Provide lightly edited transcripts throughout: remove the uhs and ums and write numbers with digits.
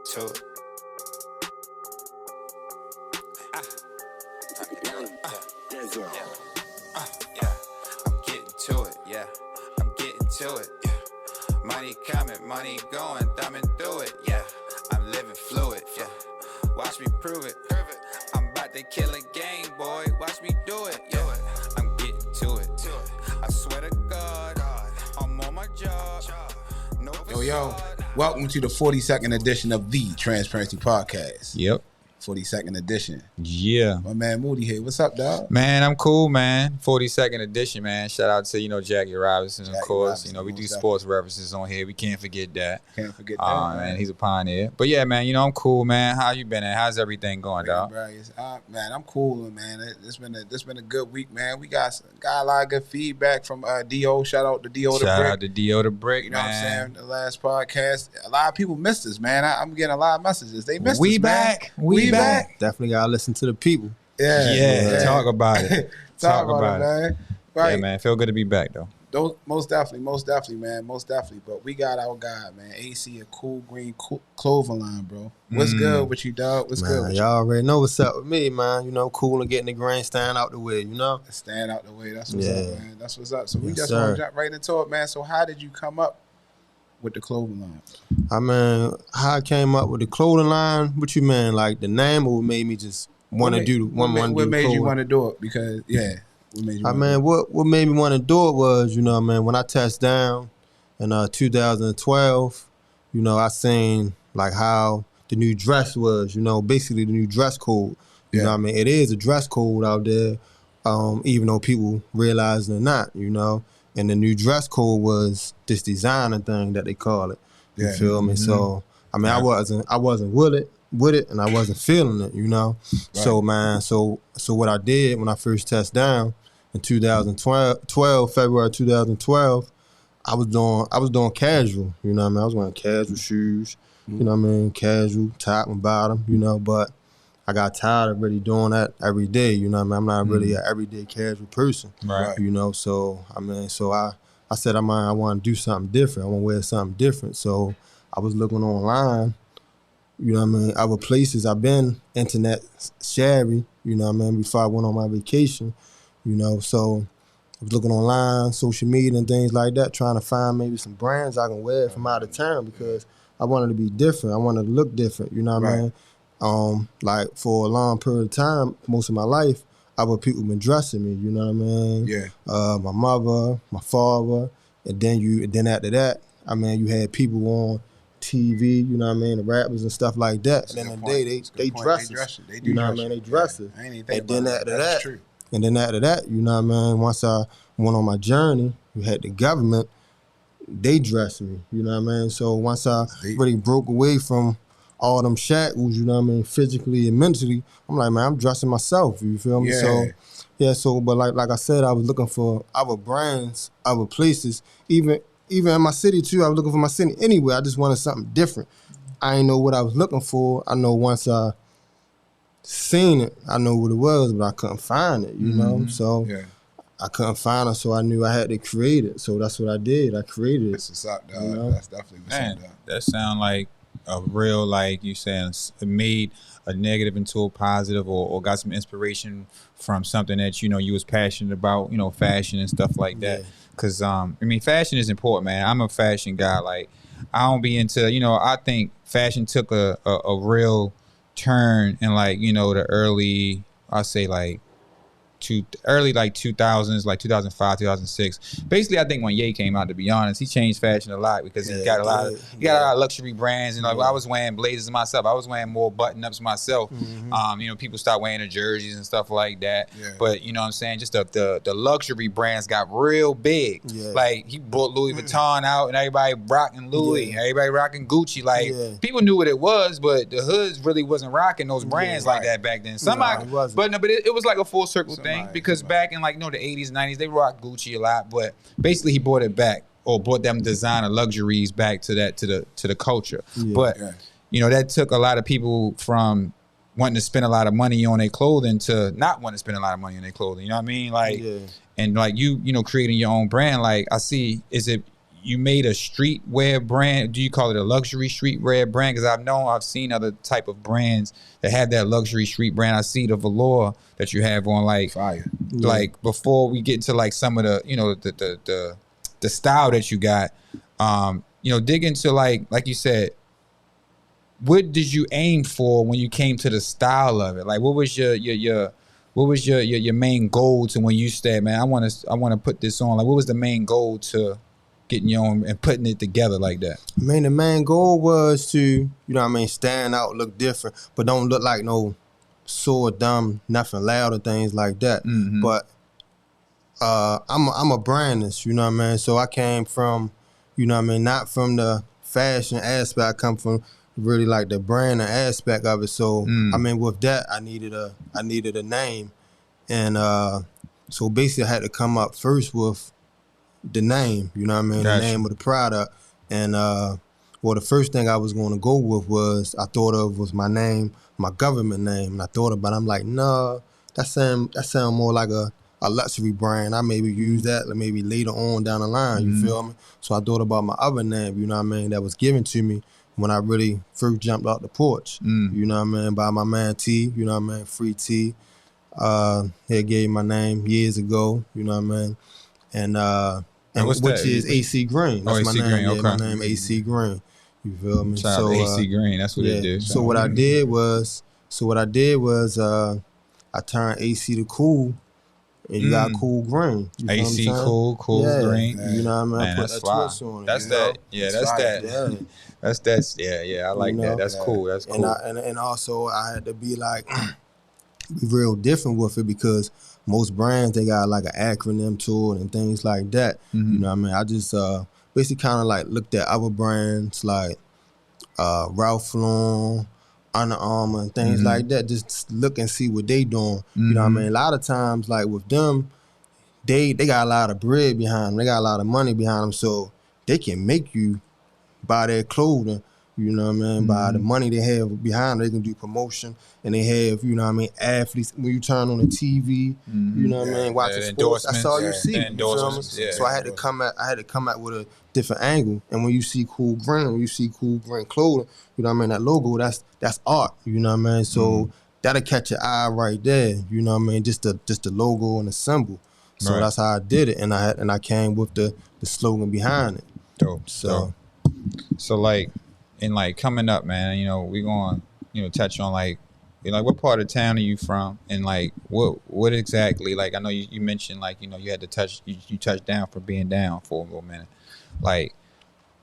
to it. Yeah, I'm getting to it. Yeah, I'm getting to it. Yeah, money coming, money going, thumbing through it. Yeah, I'm living fluid. Yeah, watch me prove it. I'm about to kill a game, boy. Watch me do it. Yeah, I'm getting to it. I swear to God, I'm on my job. No Yo, welcome to the 42nd edition of the Transparency Podcast. Yep. 42nd edition. Yeah. My man Moody here. What's up, dog? Man, I'm cool, man. 42nd edition, man. Shout out to, Jackie Robinson, of course. Robinson, We do sports references on here. We can't forget that. Can't forget that. Man, he's a pioneer. But yeah, man, I'm cool, man. How you been? How's everything going, dog? Man, I'm cool, man. It's been a good week, man. We got a lot of good feedback from Do. Shout out to Do. Shout out to Do the Brick, You know man. what I'm saying? The last podcast, a lot of people missed us, man. I'm getting a lot of messages. They missed us, We man. back. We back. Definitely gotta listen to the people. Yeah. Talk about it. Talk about it, man. Right. Yeah, man. Feel good to be back, though. Most definitely, man. Most definitely. But we got our guy, man. AC, a cool green clothing line, bro. What's good with you, dog? What's good with you? Y'all already know what's up with me, man. Cool and getting the grain stand out the way, Stand out the way. That's what's up, man. That's what's up. So we just sir. want to jump right into it, man. So how did you come up with the clothing line? How I came up with the clothing line, what you mean? Like the name, or what made me just want to do What made you want to do it? Because, what made you what made me want to do it was, when I touched down in 2012, I seen like how the new dress was, basically the new dress code. You know what I mean? It is a dress code out there, even though people realize it or not, And the new dress code was this designer thing that they call it. You feel me? So I wasn't with it, and I wasn't feeling it, Right. So man, so what I did when I first touched down in 2012, February 2012, I was doing casual, I was wearing casual shoes, casual top and bottom, but I got tired of really doing that every day, I'm not really an everyday casual person, Right. So I said I want to do something different. I want to wear something different. So I was looking online, other places. I've been internet savvy, before I went on my vacation, So I was looking online, social media and things like that, trying to find maybe some brands I can wear from out of town because I wanted to be different. I wanted to look different, I mean? Like for a long period of time, most of my life, other people been dressing me, you know what I mean? Yeah. My mother, my father, and then after that, you had people on TV, you know what I mean, the rappers and stuff like that. And then the day they dress us. You know what I mean? They dress us. And then after that, you know what I mean? Once I went on my journey, we had the government, they dressed me, you know what I mean? So once I really broke away from all them shackles, you know what I mean, physically and mentally, I'm like, man, I'm dressing myself, you feel me? But like I said, I was looking for other brands, other places, even in my city too. I was looking for my city anywhere. I just wanted something different. I didn't know what I was looking for. I know once I seen it, I know what it was, but I couldn't find it, you know? So I couldn't find it, so I knew I had to create it. So that's what I did. I created it. That's what's up, dog. That's definitely what's up, dog. That sound like a real, like you saying, made a negative into a positive, or got some inspiration from something that you was passionate about, fashion and stuff like that. Because fashion is important, man. I'm a fashion guy. Like, I don't be into, I think fashion took a real turn in the early, I say early 2000s, like 2005, 2006. Basically, I think when Ye came out, to be honest, he changed fashion a lot because he got a lot of luxury brands. And I was wearing blazers myself. I was wearing more button-ups myself. People start wearing the jerseys and stuff like that. Yeah. But you know what I'm saying? Just the luxury brands got real big. Yeah. Like, he brought Louis Vuitton out and everybody rocking Louis. Everybody rocking Gucci. Like, people knew what it was, but the hoods really wasn't rocking those brands like that back then. It was like a full circle thing. Because back in the 80s, 90s, they rocked Gucci a lot, but basically he brought it back, or brought them designer luxuries back to the culture. But that took a lot of people from wanting to spend a lot of money on their clothing to not wanting to spend a lot of money on their clothing. You know what I mean? And creating your own brand. Like, I see, is it you made a streetwear brand. Do you call it a luxury streetwear brand? Because I've seen other type of brands that have that luxury street brand. I see the velour that you have on, like Fire. like before we get into like some of the, you know, the style that you got, you know, dig into like you said, what did you aim for when you came to the style of it? Like, what was your main goal to when you said, man, I want to put this on? Like, what was the main goal to getting you on and putting it together like that? I mean, the main goal was to, you know what I mean, stand out, look different, but don't look like no sore, dumb, nothing loud or things like that. Mm-hmm. But I'm a brandist, you know what I mean? So I came from, you know what I mean, not from the fashion aspect. I come from really like the branding aspect of it. So I mean, with that, I needed a name, and so basically I had to come up first with the name, you know what I mean, Gotcha. the name of the product. And well, the first thing I was going to go with was my name, my government name, and I thought about it. I'm like, no, that sound more like a luxury brand. I maybe use that maybe later on down the line, you feel me? So I thought about my other name, you know what I mean, that was given to me when I really first jumped out the porch, you know what I mean, by my man T, you know what I mean, Free T. He gave my name years ago, you know what I mean, and what's which that? is A.C Green. That's my A.C. name. Green, Yeah, okay. my name A.C Green. You feel me? Shout out to A.C. Green. That's what yeah. it did. So what I did was I turned A.C to Cool, and you got Cool Green. You feel what I'm A.C. saying? Cool Yeah. Green. You know what I mean? Man, I put that's that fly. twist on it. That's you that. know? Yeah, That's that's that. fire. Yeah. Yeah, I like You that. know? That's cool. That's cool. And also I had to be like be real different with it, because most brands, they got like an acronym to it and things like that. You know what I mean? I just basically kind of like looked at other brands like Ralph Lauren, Under Armour, and things like that. Just look and see what they doing. You know what I mean? A lot of times, like with them, they got a lot of bread behind them. They got a lot of money behind them, so they can make you buy their clothing. You know what I mean? By the money they have behind them, they can do promotion, and they have, you know what I mean, athletes. When you turn on the TV, you know what I mean, watching sports, that's all you see. You feel me? So I had to come at with a different angle. And when you see Cool Green clothing, you know what I mean, that logo, that's art. You know what I mean? So that'll catch your eye right there. You know what I mean? Just the logo and the symbol. So that's how I did it, and I came with the slogan behind it. Dope. So like, and like coming up, man, you know, we going, you know, touch on like, you know, like what part of town are you from, and like what exactly, like I know you mentioned like, you know, you had to you touched down for being down for a little minute, like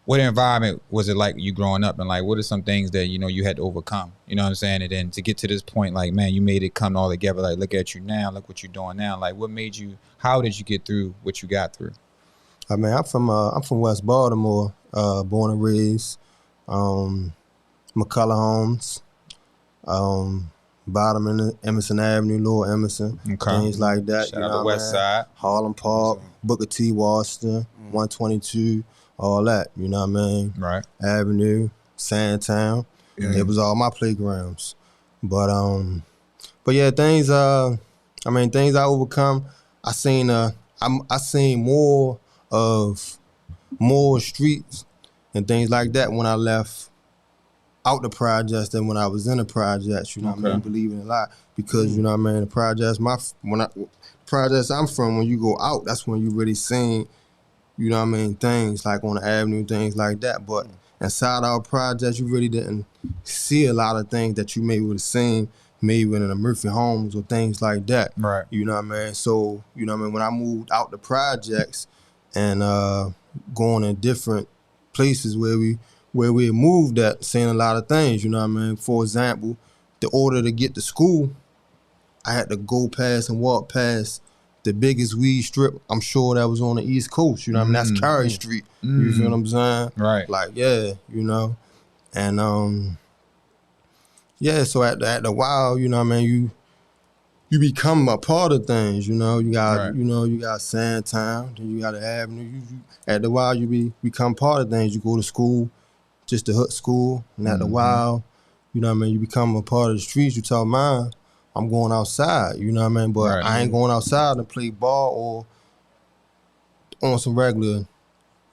what environment was it like you growing up, and like what are some things that, you know, you had to overcome, you know what I'm saying, and then to get to this point, like, man, you made it come all together, like look at you now, look what you're doing now, like what made you, how did you get through what you got through? I mean, I'm from West Baltimore, born and raised, McCullough Homes, bottom in Emerson Avenue, Lower Emerson, things like that. Shout out to West Side, Harlem Park, Booker T, Washington, 122, all that. You know what I mean? Right. Avenue, Sandtown. It was all my playgrounds. But yeah, things I overcome. I seen more streets and things like that when I left out the projects than when I was in the projects, you know what I mean, believe it or not. Because, you know what I mean, the projects I'm from, when you go out, that's when you really seen, you know what I mean, things like on the avenue, things like that. But inside our projects, you really didn't see a lot of things that you maybe would have seen maybe in the Murphy Homes or things like that. Right. You know what I mean? So, you know what I mean, when I moved out the projects and going in different places where we moved at, seeing a lot of things, you know what I mean? For example, the order to get to school, I had to go past and walk past the biggest weed strip, I'm sure that was on the East Coast, you know what I mean? That's Carey Street, you feel what I'm saying? Right. Like, yeah, you know? And, yeah, so at the while, you know what I mean, you become a part of things, you know? You got, you know, you got Sandtown, then you got the Avenue. You at the while, you become part of things. You go to school, just the hood school, and at the while, you know what I mean, you become a part of the streets. You tell mine, I'm going outside, you know what I mean? But I ain't going outside to play ball or on some regular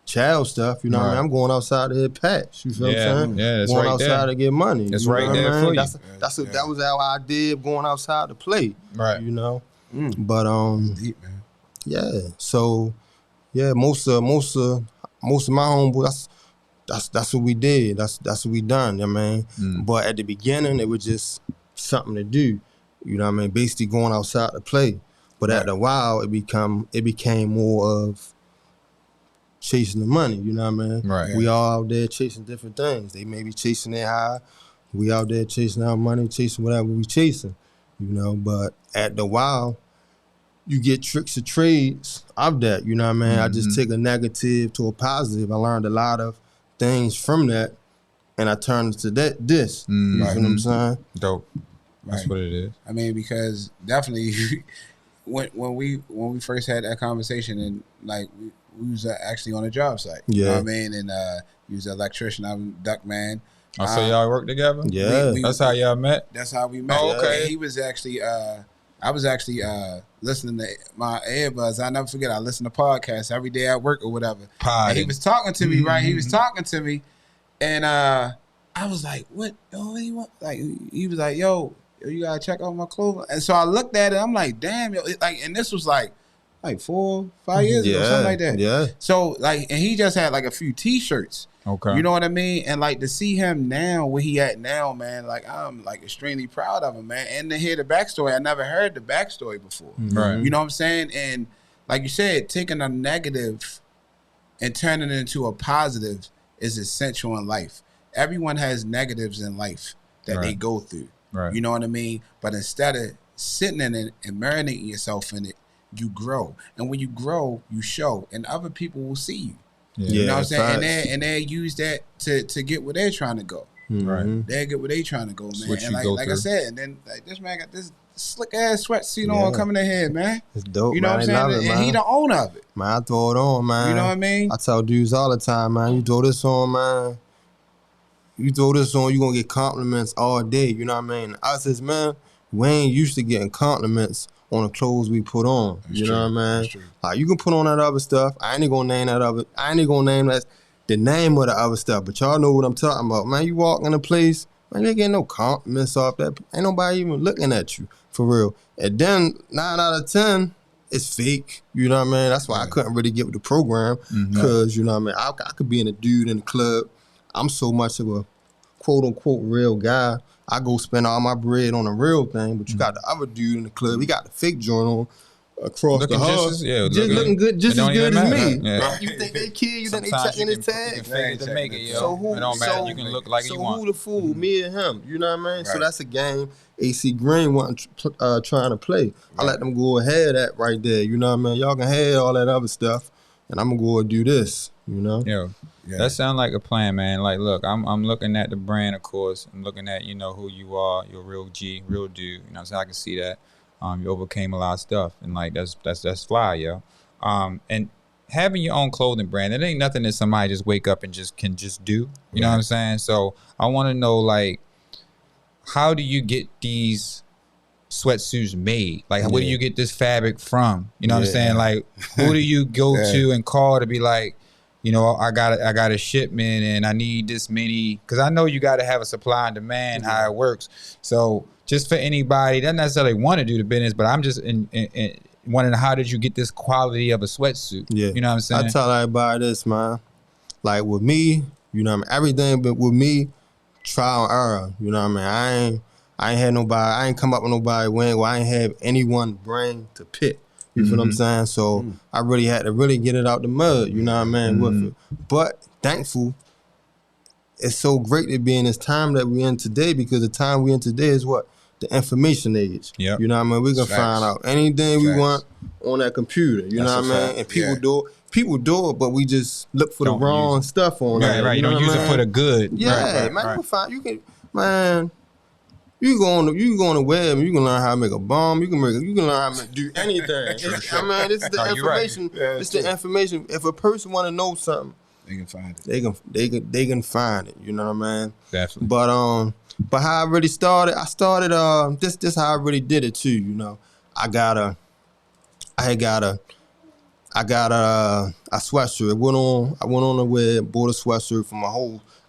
child stuff. You know what I mean? I'm going outside to hit packs. You feel what I'm saying? Yeah, that's going right outside there. to get money. That's you know right what there I mean? for you. That was how I did going outside to play. Right. You know? But Deep, man. yeah. So yeah, most of my homeboys, that's what we did. That's what we done, you know what I mean? But at the beginning it was just something to do. You know what I mean? Basically going outside to play. But after a while it became more of chasing the money, you know what I mean? Right. We all out there chasing different things. They may be chasing their high. We out there chasing our money, chasing whatever we chasing, you know. But at the while, you get tricks or trades of that, you know what I mean? I just take a negative to a positive. I learned a lot of things from that, and I turned it to this. You know what I'm saying? Dope. That's what it is. I mean, because definitely when we first had that conversation, and like we was actually on a job site. You know what I mean? And he was an electrician. I'm duck man. Oh, so y'all work together? Yeah. That's how y'all met? That's how we met. Oh, okay. And he was actually I was actually listening to my earbuds. I never forget. I listen to podcasts every day at work or whatever. And he was talking to me, right? He was talking to me, and I was like, "What? What do you want?" Like he was like, "Yo, you gotta check out my clothes." And so I looked at it. I'm like, "Damn, yo!" And this was like 4 5 years ago, something like that. Yeah. So and he just had like a few T-shirts. Okay. You know what I mean? And like to see him now, where he at now, man, like I'm like extremely proud of him, man. And to hear the backstory, I never heard the backstory before. Right. You know what I'm saying? And like you said, taking a negative and turning it into a positive is essential in life. Everyone has negatives in life that they go through. Right. You know what I mean? But instead of sitting in it and marinating yourself in it, you grow. And when you grow, you show. And other people will see you. Yeah. You know what I'm saying? And they use that to get where they're trying to go. Right. They get where they trying to go, man. What and you like I said, and then like this man got this slick ass sweatsuit on coming in here, man. It's dope, you know man. what I'm saying? And he the owner of it. Man, I throw it on, man. You know what I mean? I tell dudes all the time, man, you throw this on, man. You throw this on, you gonna get compliments all day. You know what I mean? I says, man, we ain't used to getting compliments on the clothes we put on. That's you true. know what I mean? That's true. Like you can put on that other stuff. I ain't gonna name that other. I ain't gonna name that the name of the other stuff. But y'all know what I'm talking about, man. You walk in a place, man, you ain't getting no compliments off that. Ain't nobody even looking at you for real. And then 9 out of 10. It's fake, you know what I mean? That's why I couldn't really get with the program, because you know what I mean. I could be in a dude in the club. I'm so much of a quote unquote real guy. I go spend all my bread on a real thing, but you got the other dude in the club. He got the fake joint on across Looking the hall, just looking good, just as good as me. Yeah. You think they kid? You think they Sometimes checking you his can tag? fake it to make it, yo. So who? It don't matter. You can look like you want. So who the fool? Me and him. You know what I mean? So Right. that's a game A.C. Green wasn't trying to play. I let them go ahead at right there. You know what I mean? Y'all can have all that other stuff, and I'm gonna go and do this. You know? Yo, Yeah. that sounds like a plan, man. Like, look, I'm looking at the brand, of course. I'm looking at, you know, who you are. You're a real G, real dude. You know, so I can see that. You overcame a lot of stuff, and like that's fly, yo. And having your own clothing brand, it ain't nothing that somebody just wake up and can just do. You know what I'm saying? So I want to know, like, how do you get these sweatsuits made? Like, where do you get this fabric from? You know what I'm saying? Like, who do you go to and call to be like, you know, I got a shipment and I need this many, because I know you got to have a supply and demand, how it works. So just for anybody that doesn't necessarily want to do the business, but I'm just wondering, how did you get this quality of a sweatsuit? Yeah. You know what I'm saying? I tell everybody this, man. Like with me, you know what I mean? Everything, but with me, trial and error. You know what I mean? I ain't had nobody, I ain't come up with nobody win, or I ain't have anyone bring to pick. You feel what I'm saying? So I really had to really get it out the mud, you know what I mean, with it. But thankful, it's so great to be in this time that we're in today, because the time we're in today is what? The information age. Yep. You know what I mean? We can find out anything we want on that computer. You know what I mean? And people do it. People do it, but we just look for Don't the wrong use it. stuff on it. Right. You don't use it for the good. Yeah, Right, man. right. You can find. You can, man. You go on the web and you can learn how to make a bomb. You can learn how to do anything. I mean, this is the No, you're right. information. It's the information. If a person want to know something, They can find it. they can find it. You know what I mean? Definitely. But how I really started, this how I really did it too. You know, I I got a sweatshirt. I went on the web, bought a sweatshirt from a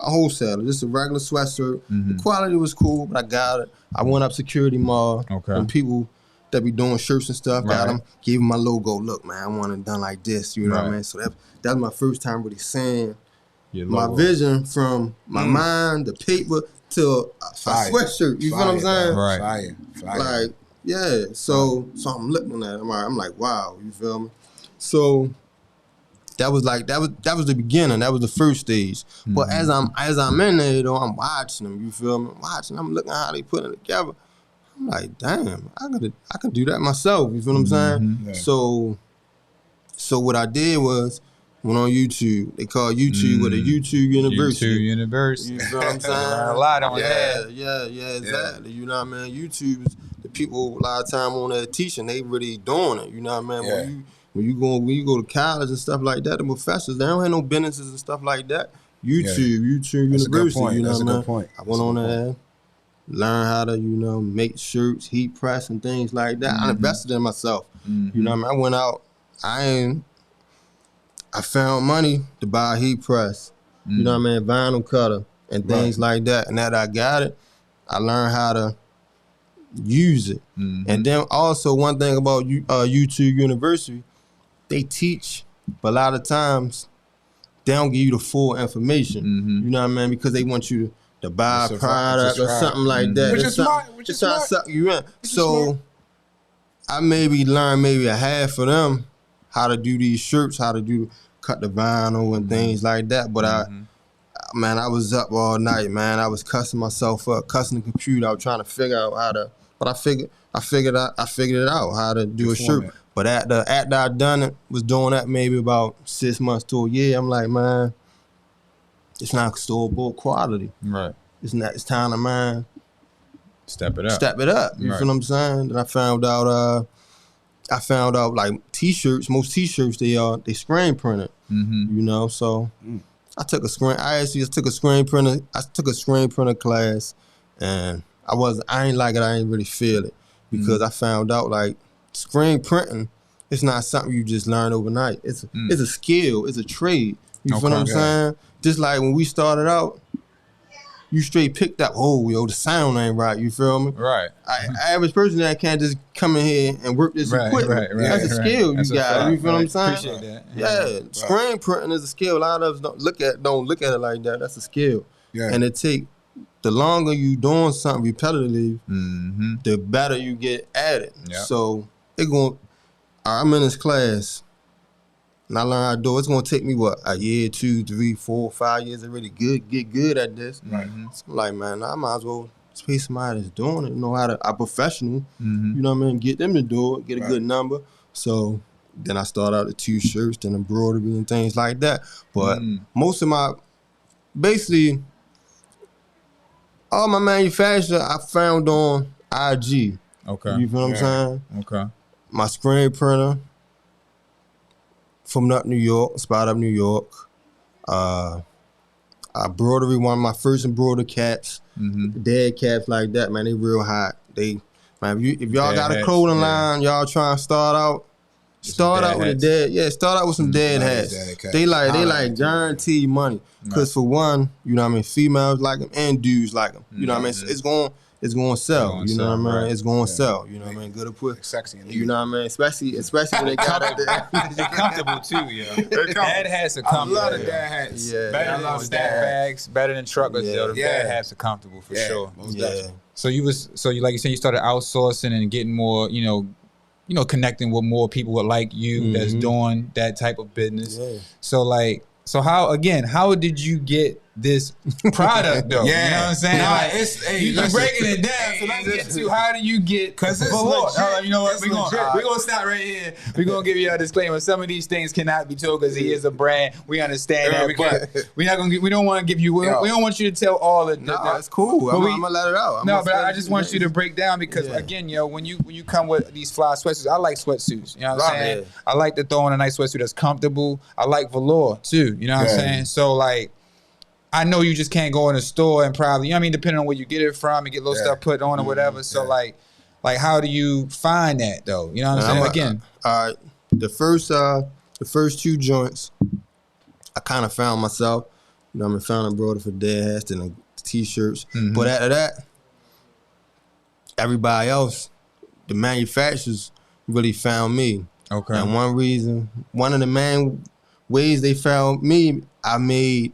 wholesaler. Just a regular sweatshirt. The quality was cool, but I got it. I went up Security Mall. Okay. And people that be doing shirts and stuff, got them, gave them my logo. Look, man, I want it done like this. You know what I mean? So that was my first time really saying my vision from my mind, the paper, to a sweatshirt. You feel what I'm saying? Right. Fire. Like, yeah. So I'm looking at it. I'm like, wow. You feel me? So that was the beginning. That was the first stage. But as I'm in there, though, I'm watching them. You feel me? I'm looking at how they put it together. I'm like, damn, I could do that myself. You feel what I'm saying? Yeah. So what I did was went on YouTube. They call YouTube with a YouTube University. YouTube University. You feel what I'm saying? A lot on that. Yeah, exactly. You know what I mean? YouTube's the people a lot of time on there teaching. They really doing it. You know what I mean? Yeah. When you go to college and stuff like that, the professors, they don't have no businesses and stuff like that. YouTube That's University. You know what I mean? Point. I went on there, learn how to, make shirts, heat press and things like that. I invested in myself. You know what I mean? I went out, I found money to buy a heat press, you know what I mean, vinyl cutter and things like that. And that I got it, I learned how to use it. And then also one thing about YouTube University, they teach, but a lot of times they don't give you the full information. You know what I mean? Because they want you to buy a product or something like that. Which is smart. Suck you in. So I learned a half of them how to do these shirts, how to cut the vinyl and things like that. But I was up all night, man. I was cussing myself up, cussing the computer. I was trying to figure out how to, but I figured it out how to do a shirt. But after I done it, was doing that maybe about 6 months to a year. I'm like, man, it's not store-bought quality. Right. It's time to, man, step it up. You feel what I'm saying? Then I found out like t-shirts, most t-shirts they screen printed. So I took a screen printer class, and I ain't like it. I ain't really feel it because I found out like screen printing, it's not something you just learn overnight. It's a skill. It's a trade. You feel what I'm saying? Just like when we started out, you straight picked up, the sound ain't right. You feel me? Right. Average person that can't just come in here and work this equipment. Right, That's a skill you got. You feel what I'm saying? Appreciate that. Yeah. Screen printing is a skill. A lot of us don't look at it like that. That's a skill. Yeah. And the longer you doing something repetitively, the better you get at it. Yep. So I'm in this class, and I learn how to do it. It's gonna take me a year, 2, 3, 4, 5 years to really get good at this. Right. So I'm like, man, I might as well pay somebody that's doing it, know how to, a professional, you know what I mean, get them to do it, get a good number. So then I start out the t-shirts, then embroidery and things like that. But most of basically, all my manufacturer I found on IG. Okay. You feel what I'm saying? Okay. My screen printer from New York, Spot Up New York. Embroidery, one of my first embroidered caps, dead caps like that, man, they real hot. If y'all got a clothing line, y'all trying to start out with some dead hats. They like guaranteed money. Because for one, you know what I mean, females like them and dudes like them. You know what I mean? So it's going to sell. You know what I mean? It's going to sell. You know what I mean? Good to put. Sexy. You know what I mean? Especially when they got it there. They're comfortable too, yeah. Dad hats are comfortable. I love the dad hats. Yeah. Better than stack bags, better than truckers. Yeah. The dad hats are comfortable for sure. Yeah. So you like you said, you started outsourcing and getting more, connecting with more people like you that's doing that type of business. Yeah. So how did you get this product though? You know what I'm saying? You're breaking it down. So let's get to how do you get? Because it's legit. You know what? We're gonna stop right here. We're gonna give you a disclaimer. Some of these things cannot be told because he is a brand. We understand that, but we don't want to give you. We don't want you to tell all the. No, that's cool. I'm gonna let it out. But I just want you to break down because again, when you come with these fly sweatsuits, I like sweatsuits. You know what I'm saying? I like to throw on a nice sweatsuit that's comfortable. I like velour too. You know what I'm saying? So I know you just can't go in a store and probably, depending on where you get it from and get little stuff put on or whatever. So like how do you find that though? You know what I'm saying? Again. All right. The first the first 2 joints, I kind of found myself. You know, I found a broader for dad hats and the t-shirts. Mm-hmm. But after that, everybody else, the manufacturers really found me. Okay. And one of the main ways they found me, I made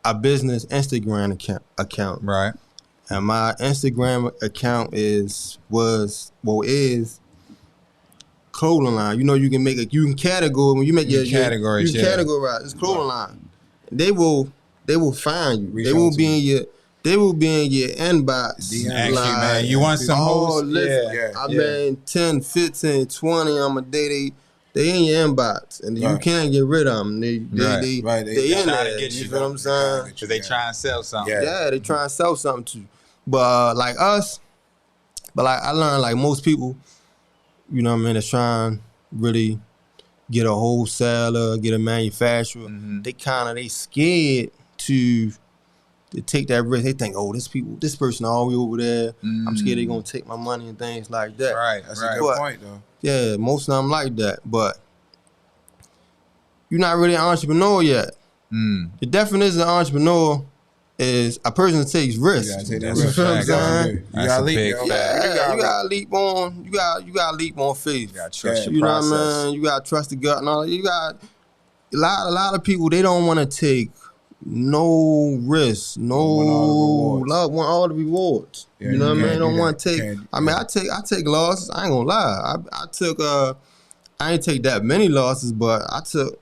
a business Instagram account. Right. And my Instagram account is clothing line. You know, you can categorize when you make your categories. You can categorize. It's clothing line. They will find you. They will be in your inbox. Actually, man, you want some hoes? Listen, I mean 10, 15, 20 on a day. They in your inbox, and you can't get rid of them. They in trying there. to get You feel what I'm saying? Because they try and sell something. Yeah, they try and sell something to you. But like us, I learned like most people, you know what I mean, that's trying really get a wholesaler, get a manufacturer. Mm-hmm. They scared to take that risk. They think, oh, this person all the way over there. I'm scared they're gonna take my money and things like that. Right, That's a good point, though. Yeah, most of them like that, but you're not really an entrepreneur yet. The definition of an entrepreneur is a person that takes risks. You That's a fact. gotta leap. You gotta leap on. You gotta leap on faith. You gotta trust your You know process. what I mean? You gotta trust the gut and all. You got a lot of people. They don't want to take no risks, want all the rewards. Yeah, you know what I mean? They don't do want to that. take. I mean, I take losses. I ain't gonna lie. I took I ain't take that many losses, but I took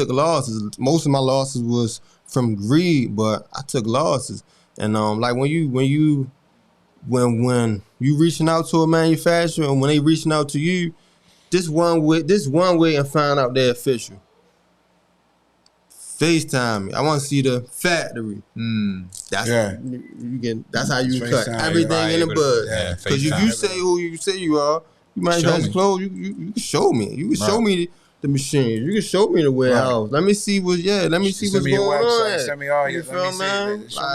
losses. Most of my losses was from greed, but I took losses. And like when you reaching out to a manufacturer and when they reaching out to you, this one way and find out they're official. FaceTime me. I want to see the factory. That's how you cut everything in the bud. Because if you say who you say you are, you might have clothes. You can show me. You can show me the machine. You can show me the warehouse. Let me see what's going on. Send me all your Show me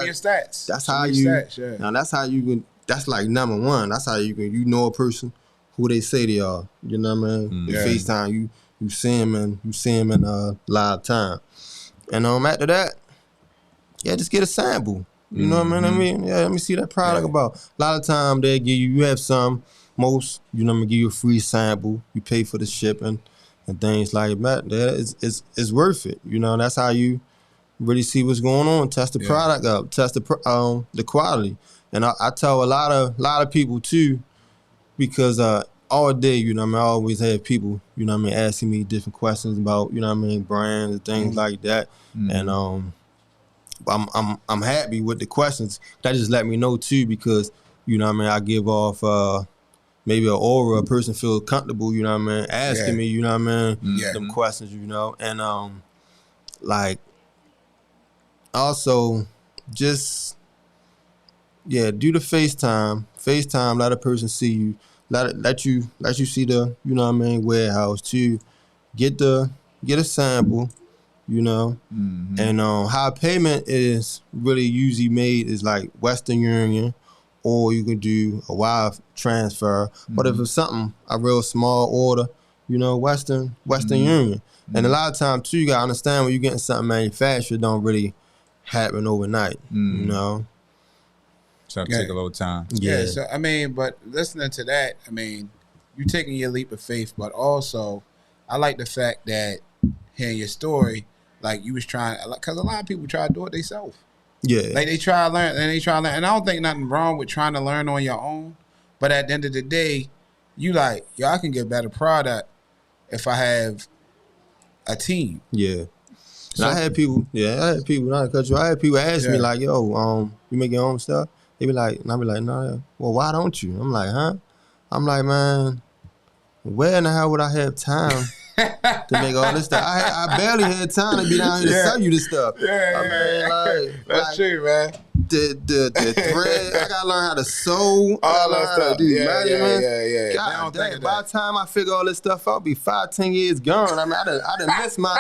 your stats. That's how you. Now that's how you can. That's like number one. That's how you can. You know a person who they say they are. You know what I mean? The FaceTime. You see him in live time. And after that, just get a sample. You know what I mean? Let me see that product about. A lot of time they give you have some, most, you know what I mean, give you a free sample. You pay for the shipping and things like that. It's worth it. You know, that's how you really see what's going on. Test the product up. Test the quality. And I tell a lot of people too, because all day, you know what I mean, I always have people, you know what I mean, asking me different questions about, you know what I mean, brands and things like that. And I'm happy with the questions. That just let me know too, because, you know what I mean, I give off maybe an aura, a person feels comfortable, you know what I mean, asking me, you know what I mean, them questions, you know. And like also just do the FaceTime, let a person see you. Let you see the, you know what I mean, warehouse too. Get a sample, you know. And how payment is really usually made is like Western Union, or you can do a wire transfer. But if it's something, a real small order, you know, Western Union. And a lot of times too, you gotta understand when you're getting something manufactured, don't really happen overnight, you know. So it'll take a little time. Yeah. So I mean, but listening to that, I mean, you taking your leap of faith, but also I like the fact that hearing your story, like you was trying, because a lot of people try to do it themselves. Yeah. Like they try to learn, and I don't think nothing wrong with trying to learn on your own. But at the end of the day, you like, I can get better product if I have a team. Yeah. So, I had people, not to cut you, I had people ask me like, yo, you make your own stuff? They be like, and I be like, no, well, why don't you? I'm like, huh? I'm like, man, where in the hell would I have time to make all this stuff? I barely had time to be down here to sell you this stuff. That's true, man. The thread, I gotta learn how to sew. All that stuff. Yeah. God dang, by the time I figure all this stuff out, be 5-10 years gone. I mean, I done missed my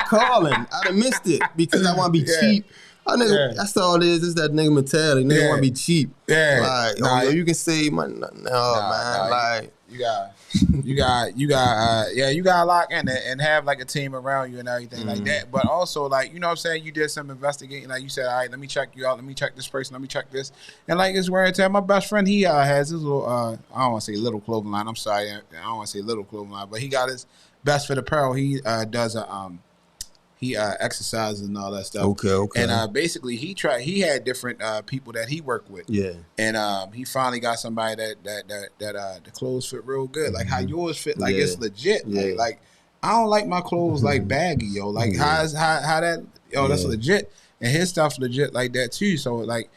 calling. I done missed it because I want to be cheap. That's all it is. It's that nigga mentality. Nigga want to be cheap. Like, you can save money. No, man. Like, You gotta lock in and have like a team around you and everything like that. But also like, you know what I'm saying, you did some investigating, like you said, all right, let me check you out, let me check this person, let me check this. And like it's wear and tear. My best friend, he has his little I don't want to say little clothing line. I'm sorry, I don't want to say little clothing line, but he got his Best Fit apparel. He does he exercises and all that stuff. Okay. And basically, he had different people that he worked with. Yeah. And he finally got somebody that the clothes fit real good, like how yours fit. Like it's legit. Yeah. Like I don't like my clothes like baggy, yo. Like how that that's legit. And his stuff legit like that too. So like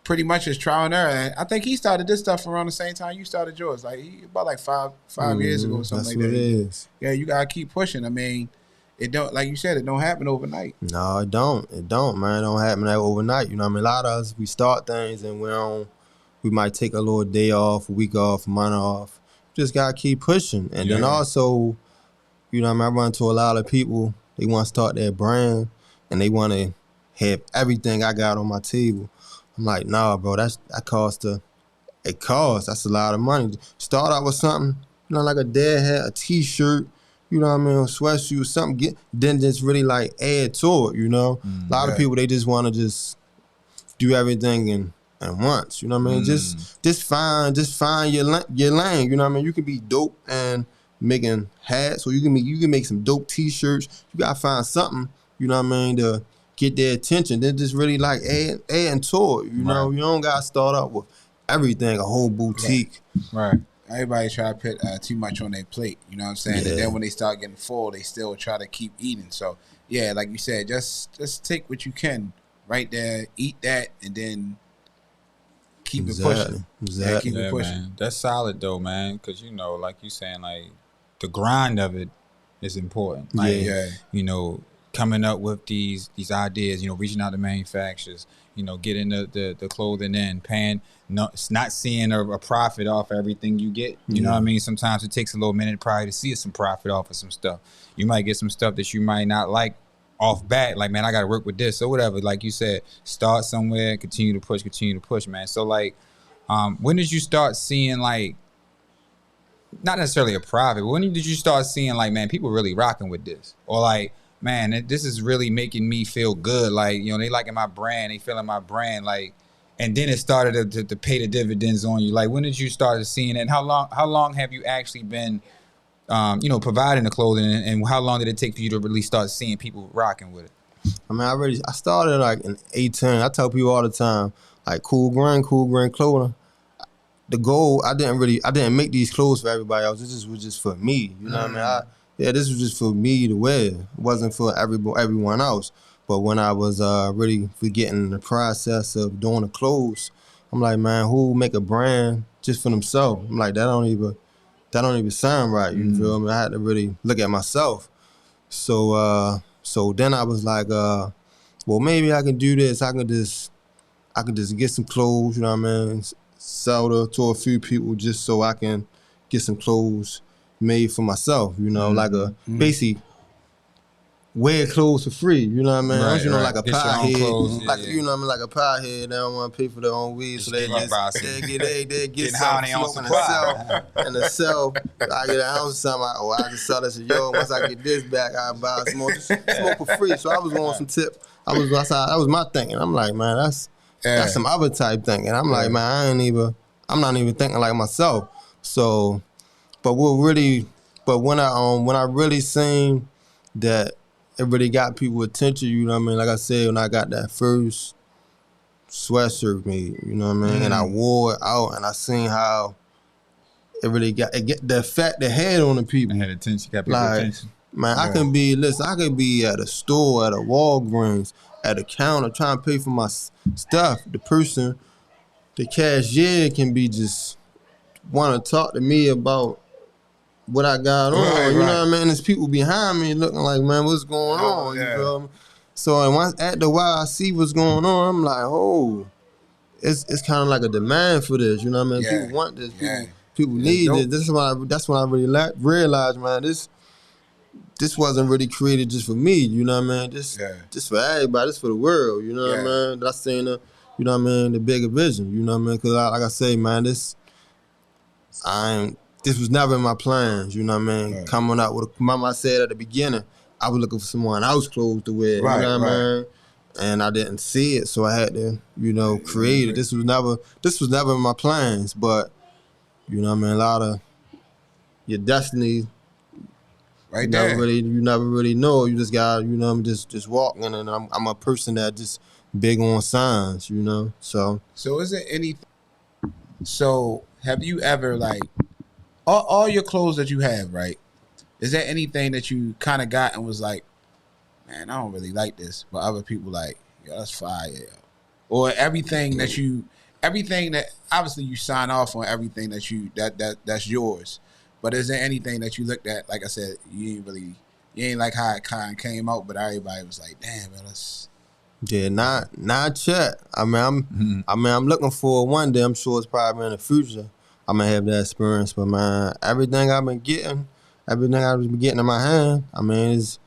pretty much it's trial and error. And I think he started this stuff around the same time you started yours. Like about like five years ago or something that's like what that. It is. Yeah, you gotta keep pushing. I mean, it don't, like you said, it don't happen overnight. No, it don't. It don't, man. It don't happen that overnight. You know what I mean? A lot of us, we start things and we might take a little day off, a week off, a month off. Just gotta keep pushing. And then also, you know what I mean, I run into a lot of people, they want to start their brand and they want to have everything I got on my table. I'm like, nah, bro, that costs. That's a lot of money. Start out with something, you know, like a dad hat, a t-shirt, you know what I mean, a sweatsuit, something, then just really like add to it, you know. A lot of people, they just want to just do everything and once, you know what I mean. Just find your lane, you know what I mean. You can be dope and making hats, or you can make some dope t-shirts. You gotta find something, you know what I mean, to get their attention. Then just really like add to it, you know. You don't gotta start out with everything, a whole boutique. Right. Everybody try to put too much on their plate, you know what I'm saying? Yeah. And then when they start getting full, they still try to keep eating. So, yeah, like you said, just take what you can right there, eat that, and then keep it pushing. Exactly. Yeah, keep it pushing. Man. That's solid, though, man, because, you know, like you saying, like, the grind of it is important. Like, you know, coming up with these ideas, you know, reaching out to manufacturers, you know, getting the clothing in, paying, not seeing a profit off everything you get. You know what I mean? Sometimes it takes a little minute probably to see some profit off of some stuff. You might get some stuff that you might not like off bat, like, man, I got to work with this or whatever. Like you said, start somewhere, continue to push, man. So, like, when did you start seeing, like, not necessarily a profit, but when did you start seeing, like, man, people really rocking with this? Or, like, man, this is really making me feel good. Like, you know, they liking my brand, they feeling my brand, like, and then it started to pay the dividends on you. Like, when did you start seeing it? And how long have you actually been, you know, providing the clothing, and how long did it take for you to really start seeing people rocking with it? I mean, I started like in 18. I tell people all the time, like, cool grain clothing. The goal, I didn't make these clothes for everybody else. This was just for me. You know what I mean? This was just for me to wear. It wasn't for everyone else. But when I was really forgetting the process of doing the clothes, I'm like, man, who make a brand just for themselves? I'm like, that don't even sound right. You feel me? I had to really look at myself. So then I was like, well, maybe I can do this. I can just get some clothes. You know what I mean? Sell to a few people just so I can get some clothes made for myself. You know, like basically wear clothes for free, you know what I mean? Right, you know, right. like a Get your pie own head, clothes, like you know what I mean, like a pie head. They don't want to pay for their own weed, so they get some smoke and to sell. I get an ounce of something, I can sell this. Yo, once I get this back, I buy some more, just smoke for free. So I was on some tip. That was my thinking. I'm like, man, that's some other type thinking. I'm like, man, I'm not even thinking like myself. So, but when I really seen that it really got people attention, you know what I mean? Like I said, when I got that first sweatshirt made, you know what I mean? And I wore it out and I seen how it really got the effect it had on the people. It had attention, got people's attention. Man, I could be at a store, at a Walgreens, at a counter trying to pay for my stuff. The cashier can be just want to talk to me about what I got on, you know what I mean? There's people behind me looking like, man, what's going on? You feel me? So and once after a while I see what's going on, I'm like, oh, it's kind of like a demand for this, you know what I mean? People want this, people need it. That's when I really realized, man, this wasn't really created just for me, you know what I mean? Just for everybody, this for the world, you know what I mean? That's saying you know what I mean, the bigger vision, you know what I mean? Because like I say, man, this was never in my plans, you know what I mean? Right. Coming up with, Mama said at the beginning, I was looking for someone else clothes to wear, Right, you know what I right. mean? And I didn't see it, so I had to, you know, create it. This was never in my plans, but you know what I mean? A lot of your destiny, Right you there. never really know. You just got, you know, just walking, and I'm a person that just big on signs, you know. So is there anything? So have you ever like all your clothes that you have, right? Is there anything that you kind of got and was like, man, I don't really like this, but other people like, yo, that's fire, yo. Or everything that obviously you sign off on everything that's yours. But is there anything that you looked at, like I said, you ain't like how it kind of came out, but everybody was like, damn, man, that's yeah, not yet. I'm looking for it one day. I'm sure it's probably in the future I'm gonna have that experience. But man, everything I've been getting in my hand, I mean, it's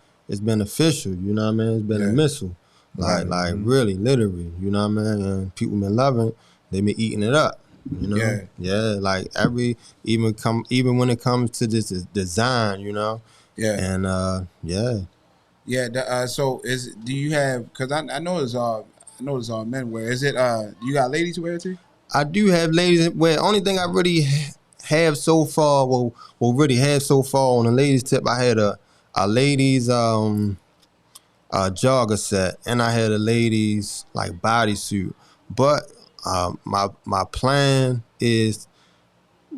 beneficial. You know what I mean? It's been a missile. Like really, literally. You know what I mean? And people been loving it. They been eating it up. You know? Yeah. Like even when it comes to this design, you know. Yeah. And yeah. Yeah. So do you have? Because I know it's all men wear. Is it? You got ladies wear it too? I do have ladies wear. Only thing I really have so far, really have so far on the ladies tip, I had a ladies jogger set, and I had a ladies like bodysuit. But my plan is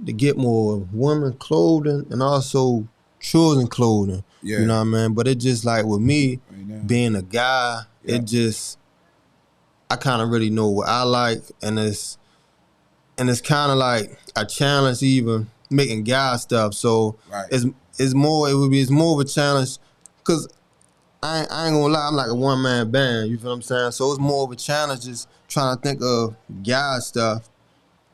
to get more women clothing and also children clothing. Yeah. You know what I mean? But it just like with me being a guy, it just I kind of really know what I like, and it's kind of like a challenge even making guy stuff. So it's more of a challenge because I ain't gonna lie, I'm like a one-man band, you feel what I'm saying? So it's more of a challenge just trying to think of guy stuff,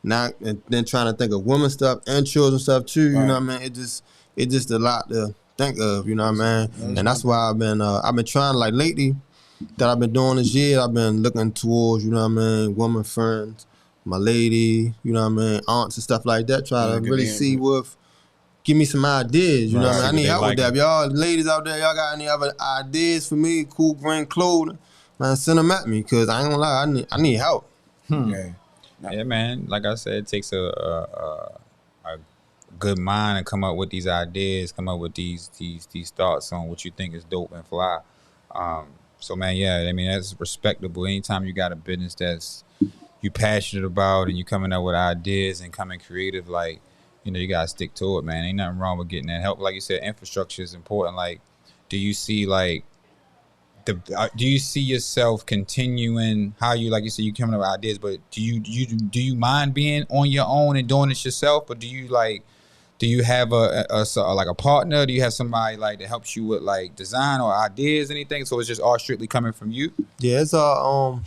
and then trying to think of women stuff and children stuff too, you know what I mean? It's just a lot to think of, you know what I mean? And that's why I've been trying, like lately that I've been doing this year, I've been looking towards, you know what I mean, woman friends, my lady, you know what I mean, aunts and stuff like that, try to really see give me some ideas, you know what I mean? I need help with that. If y'all ladies out there, y'all got any other ideas for me, cool green clothing, man, send them at me, because I ain't gonna lie, I need help. Yeah, man, like I said, it takes a good mind to come up with these ideas, come up with these thoughts on what you think is dope and fly. So man, yeah, I mean, that's respectable. Anytime you got a business that's you passionate about and you coming up with ideas and coming creative, like, you know, you gotta stick to it, man. Ain't nothing wrong with getting that help. Like you said, infrastructure is important. Like, do you see like do you see yourself continuing how you, like you said, you coming up with ideas, but do you mind being on your own and doing this yourself, or do you have a partner? Do you have somebody like that helps you with like design or ideas, anything? So it's just all strictly coming from you? Yeah, it's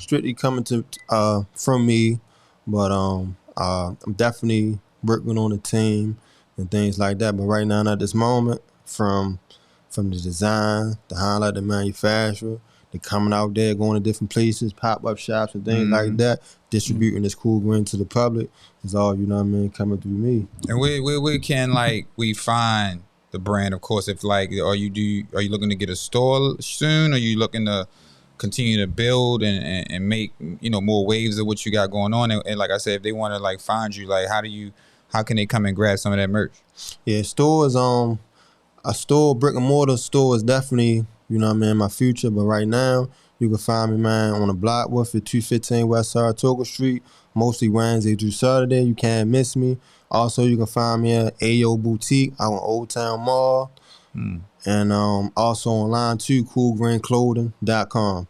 strictly coming from me, but I'm definitely working on a team and things like that. But right now, at this moment, from the design, the highlight, the manufacturer, the coming out there, going to different places, pop-up shops and things like that, distributing this cool green to the public is all, you know what I mean, coming through me. And where can like we find the brand? Of course, if like are you looking to get a store soon? Are you looking to continue to build and make, you know, more waves of what you got going on? And like I said, if they want to like find you, like how can they come and grab some of that merch? Yeah, stores, a store, brick and mortar store is definitely, you know what I mean, my future. But right now, you can find me, man, on the block with it, 215 West Saratoga Street, mostly Wednesday through Saturday. You can't miss me. Also, you can find me at Ayo Boutique out on Old Town Mall. And also online too, coolgreenclothing.com.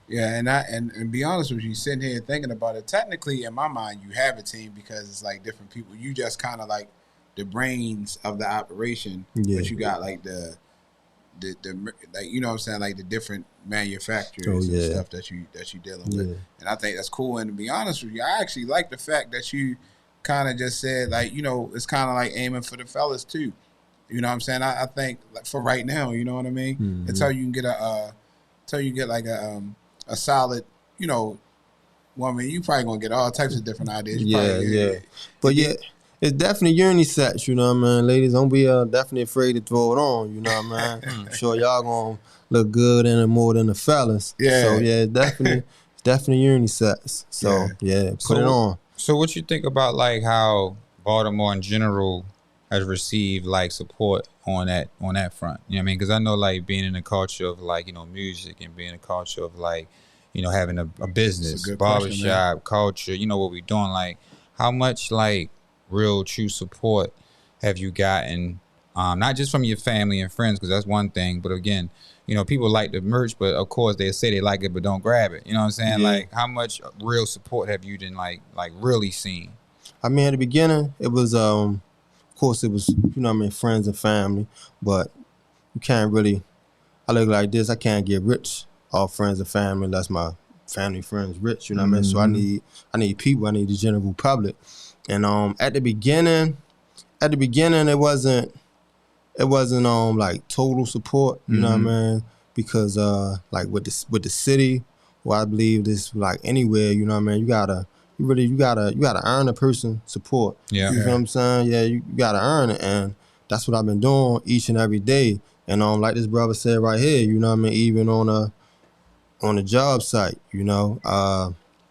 Yeah, and be honest with you, sitting here thinking about it, technically in my mind you have a team because it's like different people. You just kind of like the brains of the operation, but you got like the like, you know what I'm saying, like the different manufacturers and stuff that you dealing with. And I think that's cool. And to be honest with you, I actually like the fact that you kind of just said, like, you know, it's kind of like aiming for the fellas too. You know what I'm saying? I think like for right now, you know what I mean? Until you can get like a solid, you know, woman, you probably gonna get all types of different ideas. It's definitely unisex, you know what I mean? Ladies, don't be definitely afraid to throw it on, you know what I mean? I'm sure y'all gonna look good in it more than the fellas. Yeah. So yeah, definitely unisex. So yeah, put it on. So what you think about like how Baltimore in general has received like support on that front? You know what I mean? Because I know like being in the culture of like, you know, music and being in the culture of like, you know, having a business, barbershop culture, you know, what we doing, like how much like real true support have you gotten, not just from your family and friends, because that's one thing, but again, you know, people like the merch, but of course they say they like it but don't grab it, you know what I'm saying? Yeah. Like how much real support have you then like really seen? I mean, at the beginning, it was, of course, it was, you know what I mean, friends and family, but you can't really, I look like this, I can't get rich off friends and family unless my family friends rich, you know what I mean? So I need people, I need the general public. And at the beginning, it wasn't like total support, you know what I mean? Because like with the city, well, I believe this like anywhere, you know what I mean? You gotta earn a person's support. Yeah. You feel what I'm saying? Yeah, you gotta earn it, and that's what I've been doing each and every day. And like this brother said right here, you know what I mean? Even on a job site, you know,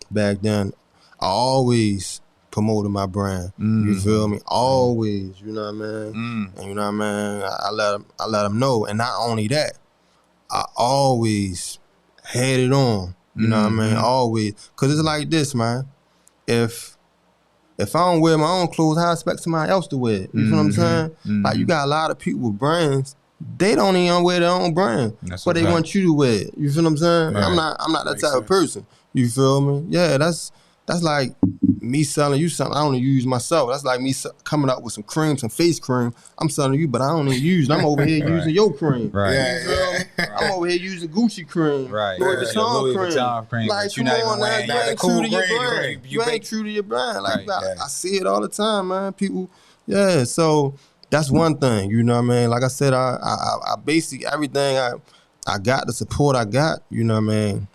back then, I always promoted my brand. You feel me? Always, you know what I mean? And you know what I mean? I let them know. And not only that, I always had it on. You know what I mean? Always. Cause it's like this, man. If I don't wear my own clothes, how I expect somebody else to wear it? You feel what I'm saying? Like you got a lot of people with brands, they don't even wear their own brand, but they want you to wear it. You feel what I'm saying? Right. I'm not that type of person. You feel me? Yeah, that's like me selling you something I only use myself. That's like me coming up with some cream, some face cream. I'm selling you, but I don't even use it. I'm over here using your cream. Right. You feel me? I'm over here using Gucci cream. Right. Louis Vuitton cream. Like, come on, man. You ain't true to your brand. You ain't true to your brand. Like, I see it all the time, man. People, so that's one thing, you know what I mean? Like I said, I basically, everything I got, the support I got, you know what I mean?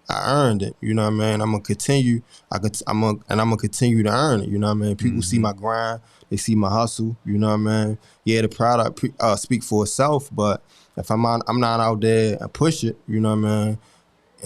I earned it, you know what I mean? I'm gonna continue. I'm gonna continue to earn it, you know what I mean? People see my grind, they see my hustle, you know what I mean? Yeah, the product speak for itself, but if I'm not out there and push it, you know what I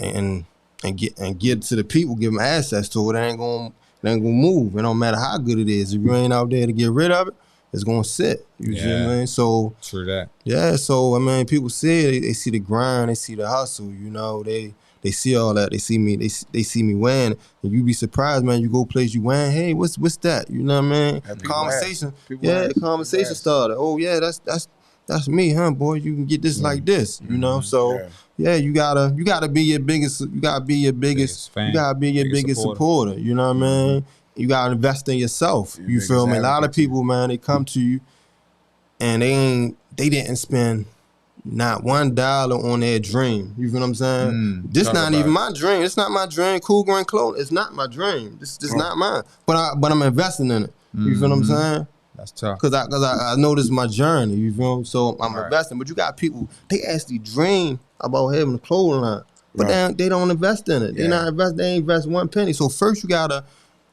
mean? And get to the people, give them access to it, it ain't gonna move. It don't matter how good it is. If you ain't out there to get rid of it, it's gonna sit. You see what I mean? So true that. Yeah, so I mean, people see it. They see the grind. They see the hustle. You know, they see all that. They see me. They see me wearing it. And you be surprised, man. You go place you wearing. Hey, what's that? You know what I mean? Conversation. The conversation started. Oh yeah, that's me, huh, boy? You can get this like this. You know. So yeah, you gotta be your biggest. You gotta be your biggest. Fan, you gotta be your biggest supporter. You know what I mean? You gotta invest in yourself. You feel me? A lot of people, man, they come to you and they didn't spend not $1 on their dream. You feel what I'm saying? This not even my dream. It's not my dream. Cool Green clothing. It's not my dream. This not mine. But I'm investing in it. You feel what I'm saying? That's tough. Cause I know this is my journey. You feel me? So I'm investing. But you got people, they actually dream about having a clothing line, but they don't invest in it. They ain't invest one penny. So first you gotta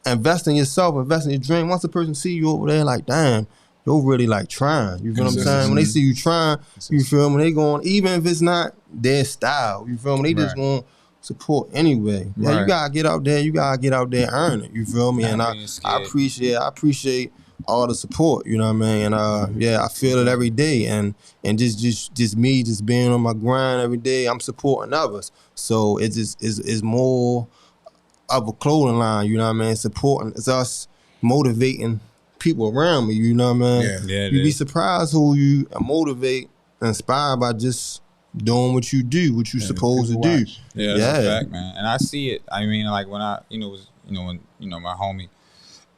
invest in yourself, invest in your dream. Once a person see you over there, like, damn, you're really like trying. You feel what I'm saying? When they see you trying, you feel me? They going, even if it's not their style, you feel me? They just going to support anyway. Yeah, you gotta get out there. You gotta get out there and earn it. You feel me? And I appreciate all the support. You know what I mean? And I feel it every day. And just me just being on my grind every day. I'm supporting others. So it just is more of a clothing line, you know what I mean? Supporting, it's us motivating people around me, you know what I mean? Yeah, you'd be surprised who you motivate, inspired by just doing what you do, what you supposed to do. Yeah, that's a fact, man. And I see it. I mean, like when I, when my homie,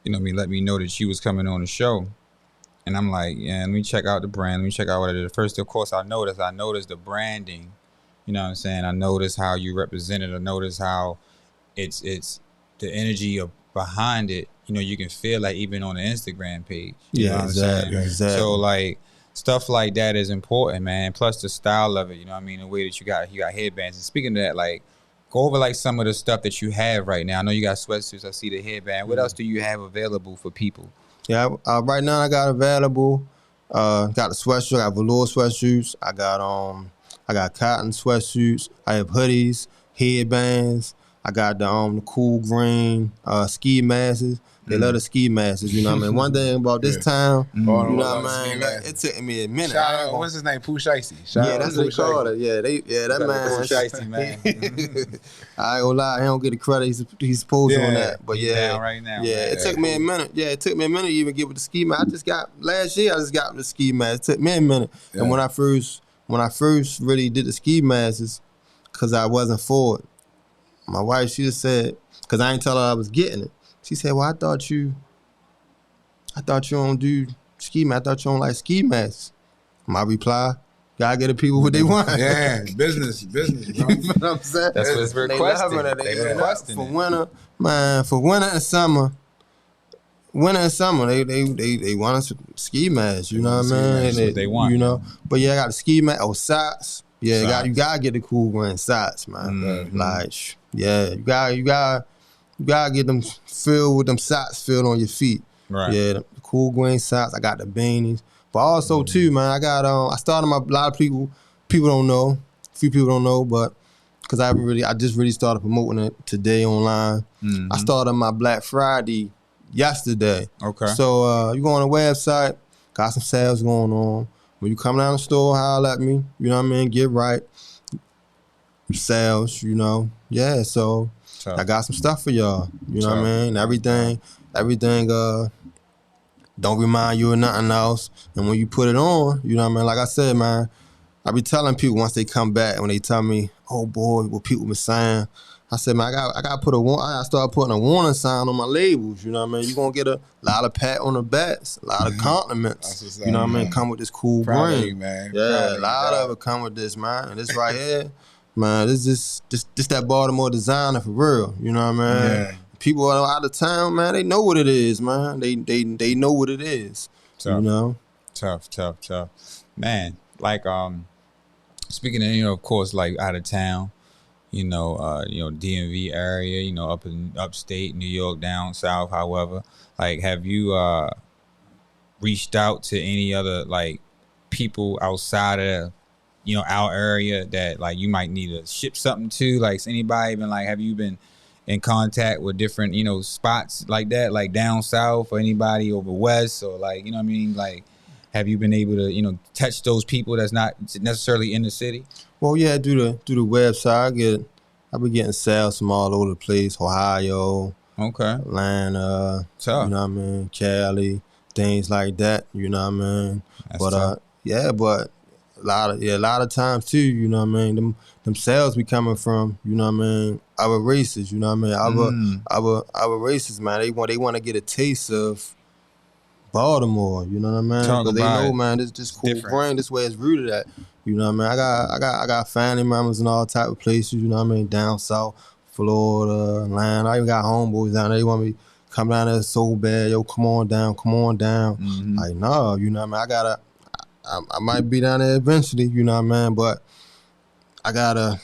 me let me know that she was coming on the show, and I'm like, yeah, let me check out the brand. Let me check out what it is. First, of course, I noticed the branding. You know what I'm saying? I noticed how you represent it. I noticed how it's the energy behind it. You can feel like even on the Instagram page. You know what I'm saying? Exactly. So like stuff like that is important, man. Plus the style of it. You know what I mean? The way that you got headbands. And speaking of that, like go over like some of the stuff that you have right now. I know you got sweatsuits. I see the headband. What else do you have available for people? Yeah, right now I got available. Got the sweatshirt, I got velour sweatshirts. I got cotton sweatshirts. I have hoodies, headbands. I got the cool green ski masks. They love the ski masks, you know what I mean? One thing about this town, you know what I mean? Like, it took me a minute. Shout out, what's his name? Pooh Shiesty. Yeah, that's what they call it. Yeah, that man. Pooh Shiesty, man. I ain't gonna lie, he don't get the credit he's supposed to on that. But He's down right now. Yeah, man. it took me a minute. Yeah, it took me a minute to even get with the ski mask. Last year I just got the ski mask. It took me a minute. Yeah. And when I first really did the ski masks, cause I wasn't for it. My wife, she just said, cause I ain't tell her I was getting it. She said, well, I thought you don't do ski masks. I thought you don't like ski masks. My reply, gotta get the people what they want. Yeah, business, bro. You know what I'm saying? That's what's requested. They requesting for winter, man. For winter and summer, they want us ski masks. You know what I mean? That's what they want. You know, but yeah, I got the ski mask. Oh, socks. Yeah, you gotta get the cool green socks, man. Mm-hmm. Like, yeah, you gotta get them filled with them socks filled on your feet. Right. Yeah, the cool green socks. I got the beanies. But also too, man, I got I started a lot of people don't know. A few people don't know, but because I just really started promoting it today online. Mm-hmm. I started my Black Friday yesterday. Okay. So you go on the website, got some sales going on. When you come down the store, holler at me. You know what I mean? Get right. Sales, you know. Yeah, so I got some stuff for y'all. You know what I mean? Everything don't remind you of nothing else. And when you put it on, you know what I mean? Like I said, man, I be telling people once they come back, when they tell me, oh boy, what people been saying, I said, man, I got to start putting a warning sign on my labels. You know what I mean? You're going to get a lot of pat on the backs, a lot of compliments. You know what I mean? Come with this cool brand. Man. Yeah, a lot of it come with this, man. And this right here, man, this that Baltimore designer for real. You know what I mean? Yeah. People out of town, man, they know what it is, man. They know what it is. Tough. You know? Tough. Man, like, speaking of, of course, like out of town, DMV area, up in upstate New York, down south, however, like, have you reached out to any other, like, people outside of, our area that, like, you might need to ship something to? Like, has anybody been, like, have you been in contact with different, spots like that, like down south, or anybody over west, or like, you know what I mean? Like, have you been able to, touch those people that's not necessarily in the city? Well, yeah, through the website, I've been getting sales from all over the place, Ohio, okay, Atlanta, tough. You know what I mean, Cali, things like that, you know what I mean? That's but tough. but a lot of times too, you know what I mean, them sales be coming from, you know what I mean, other races, you know what I mean, other races, man, they want to get a taste of Baltimore, you know what I mean? Because they know, man, this cool brand, this way it's rooted at. You know what I mean? I got family members in all type of places, you know what I mean? Down south, Florida, Atlanta. I even got homeboys down there. They want me to come down there so bad. Yo, come on down. Mm-hmm. Like, no, you know what I mean? I might be down there eventually, you know what I mean? But I gotta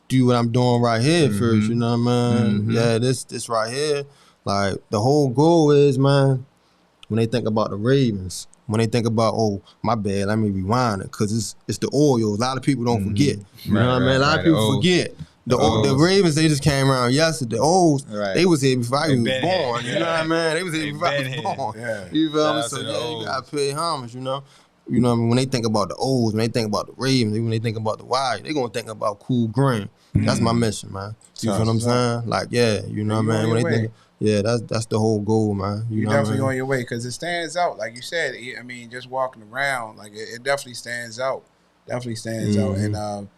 do what I'm doing right here first, you know what I mean? Mm-hmm. Yeah, this right here. Like, the whole goal is, man, when they think about the Ravens, when they think about, oh, my bad, let me rewind it, because it's the oil. A lot of people don't forget. You know what I mean? A lot of people forget. The Ravens, they just came around yesterday. The O's, they was here before I was born. You know what I mean? They was here before I was born. Yeah. You feel me? So, you got to pay homage, you know? You know what I mean? When they think about the O's, when they think about the Ravens, when they think about the Wire, they going to think about cool green. That's my mission, man. You feel what I'm saying? Like, yeah, you know what I mean? When they think... Yeah, that's the whole goal, man. You're definitely on your way, because it stands out. Like you said, I mean, just walking around, like it definitely stands out. Out. And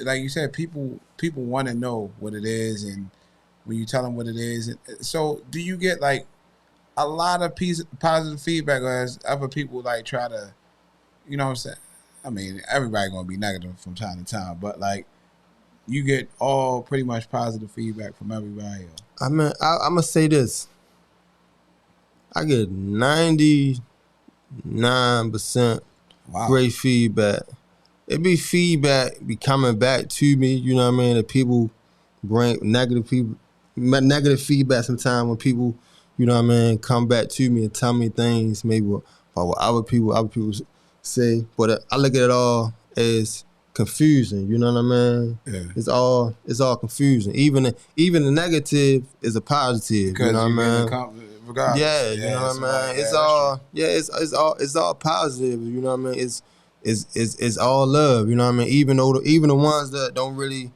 like you said, people want to know what it is, and when you tell them what it is. So do you get like a lot of positive feedback, or as other people like try to, you know what I'm saying? I mean, everybody gonna be negative from time to time, but like you get all pretty much positive feedback from everybody else. I mean, I'm going to say this. I get 99% great feedback. It be feedback be coming back to me, you know what I mean? That people bring negative feedback sometimes when people, you know what I mean, come back to me and tell me things maybe about what other people say. But I look at it all as confusing, you know what I mean? Yeah. It's all confusing. Even the negative is a positive, Because you know what I mean? Regardless. Yeah, you know what I mean? It's all positive, you know what I mean? It's all love, you know what I mean? Even the ones that don't really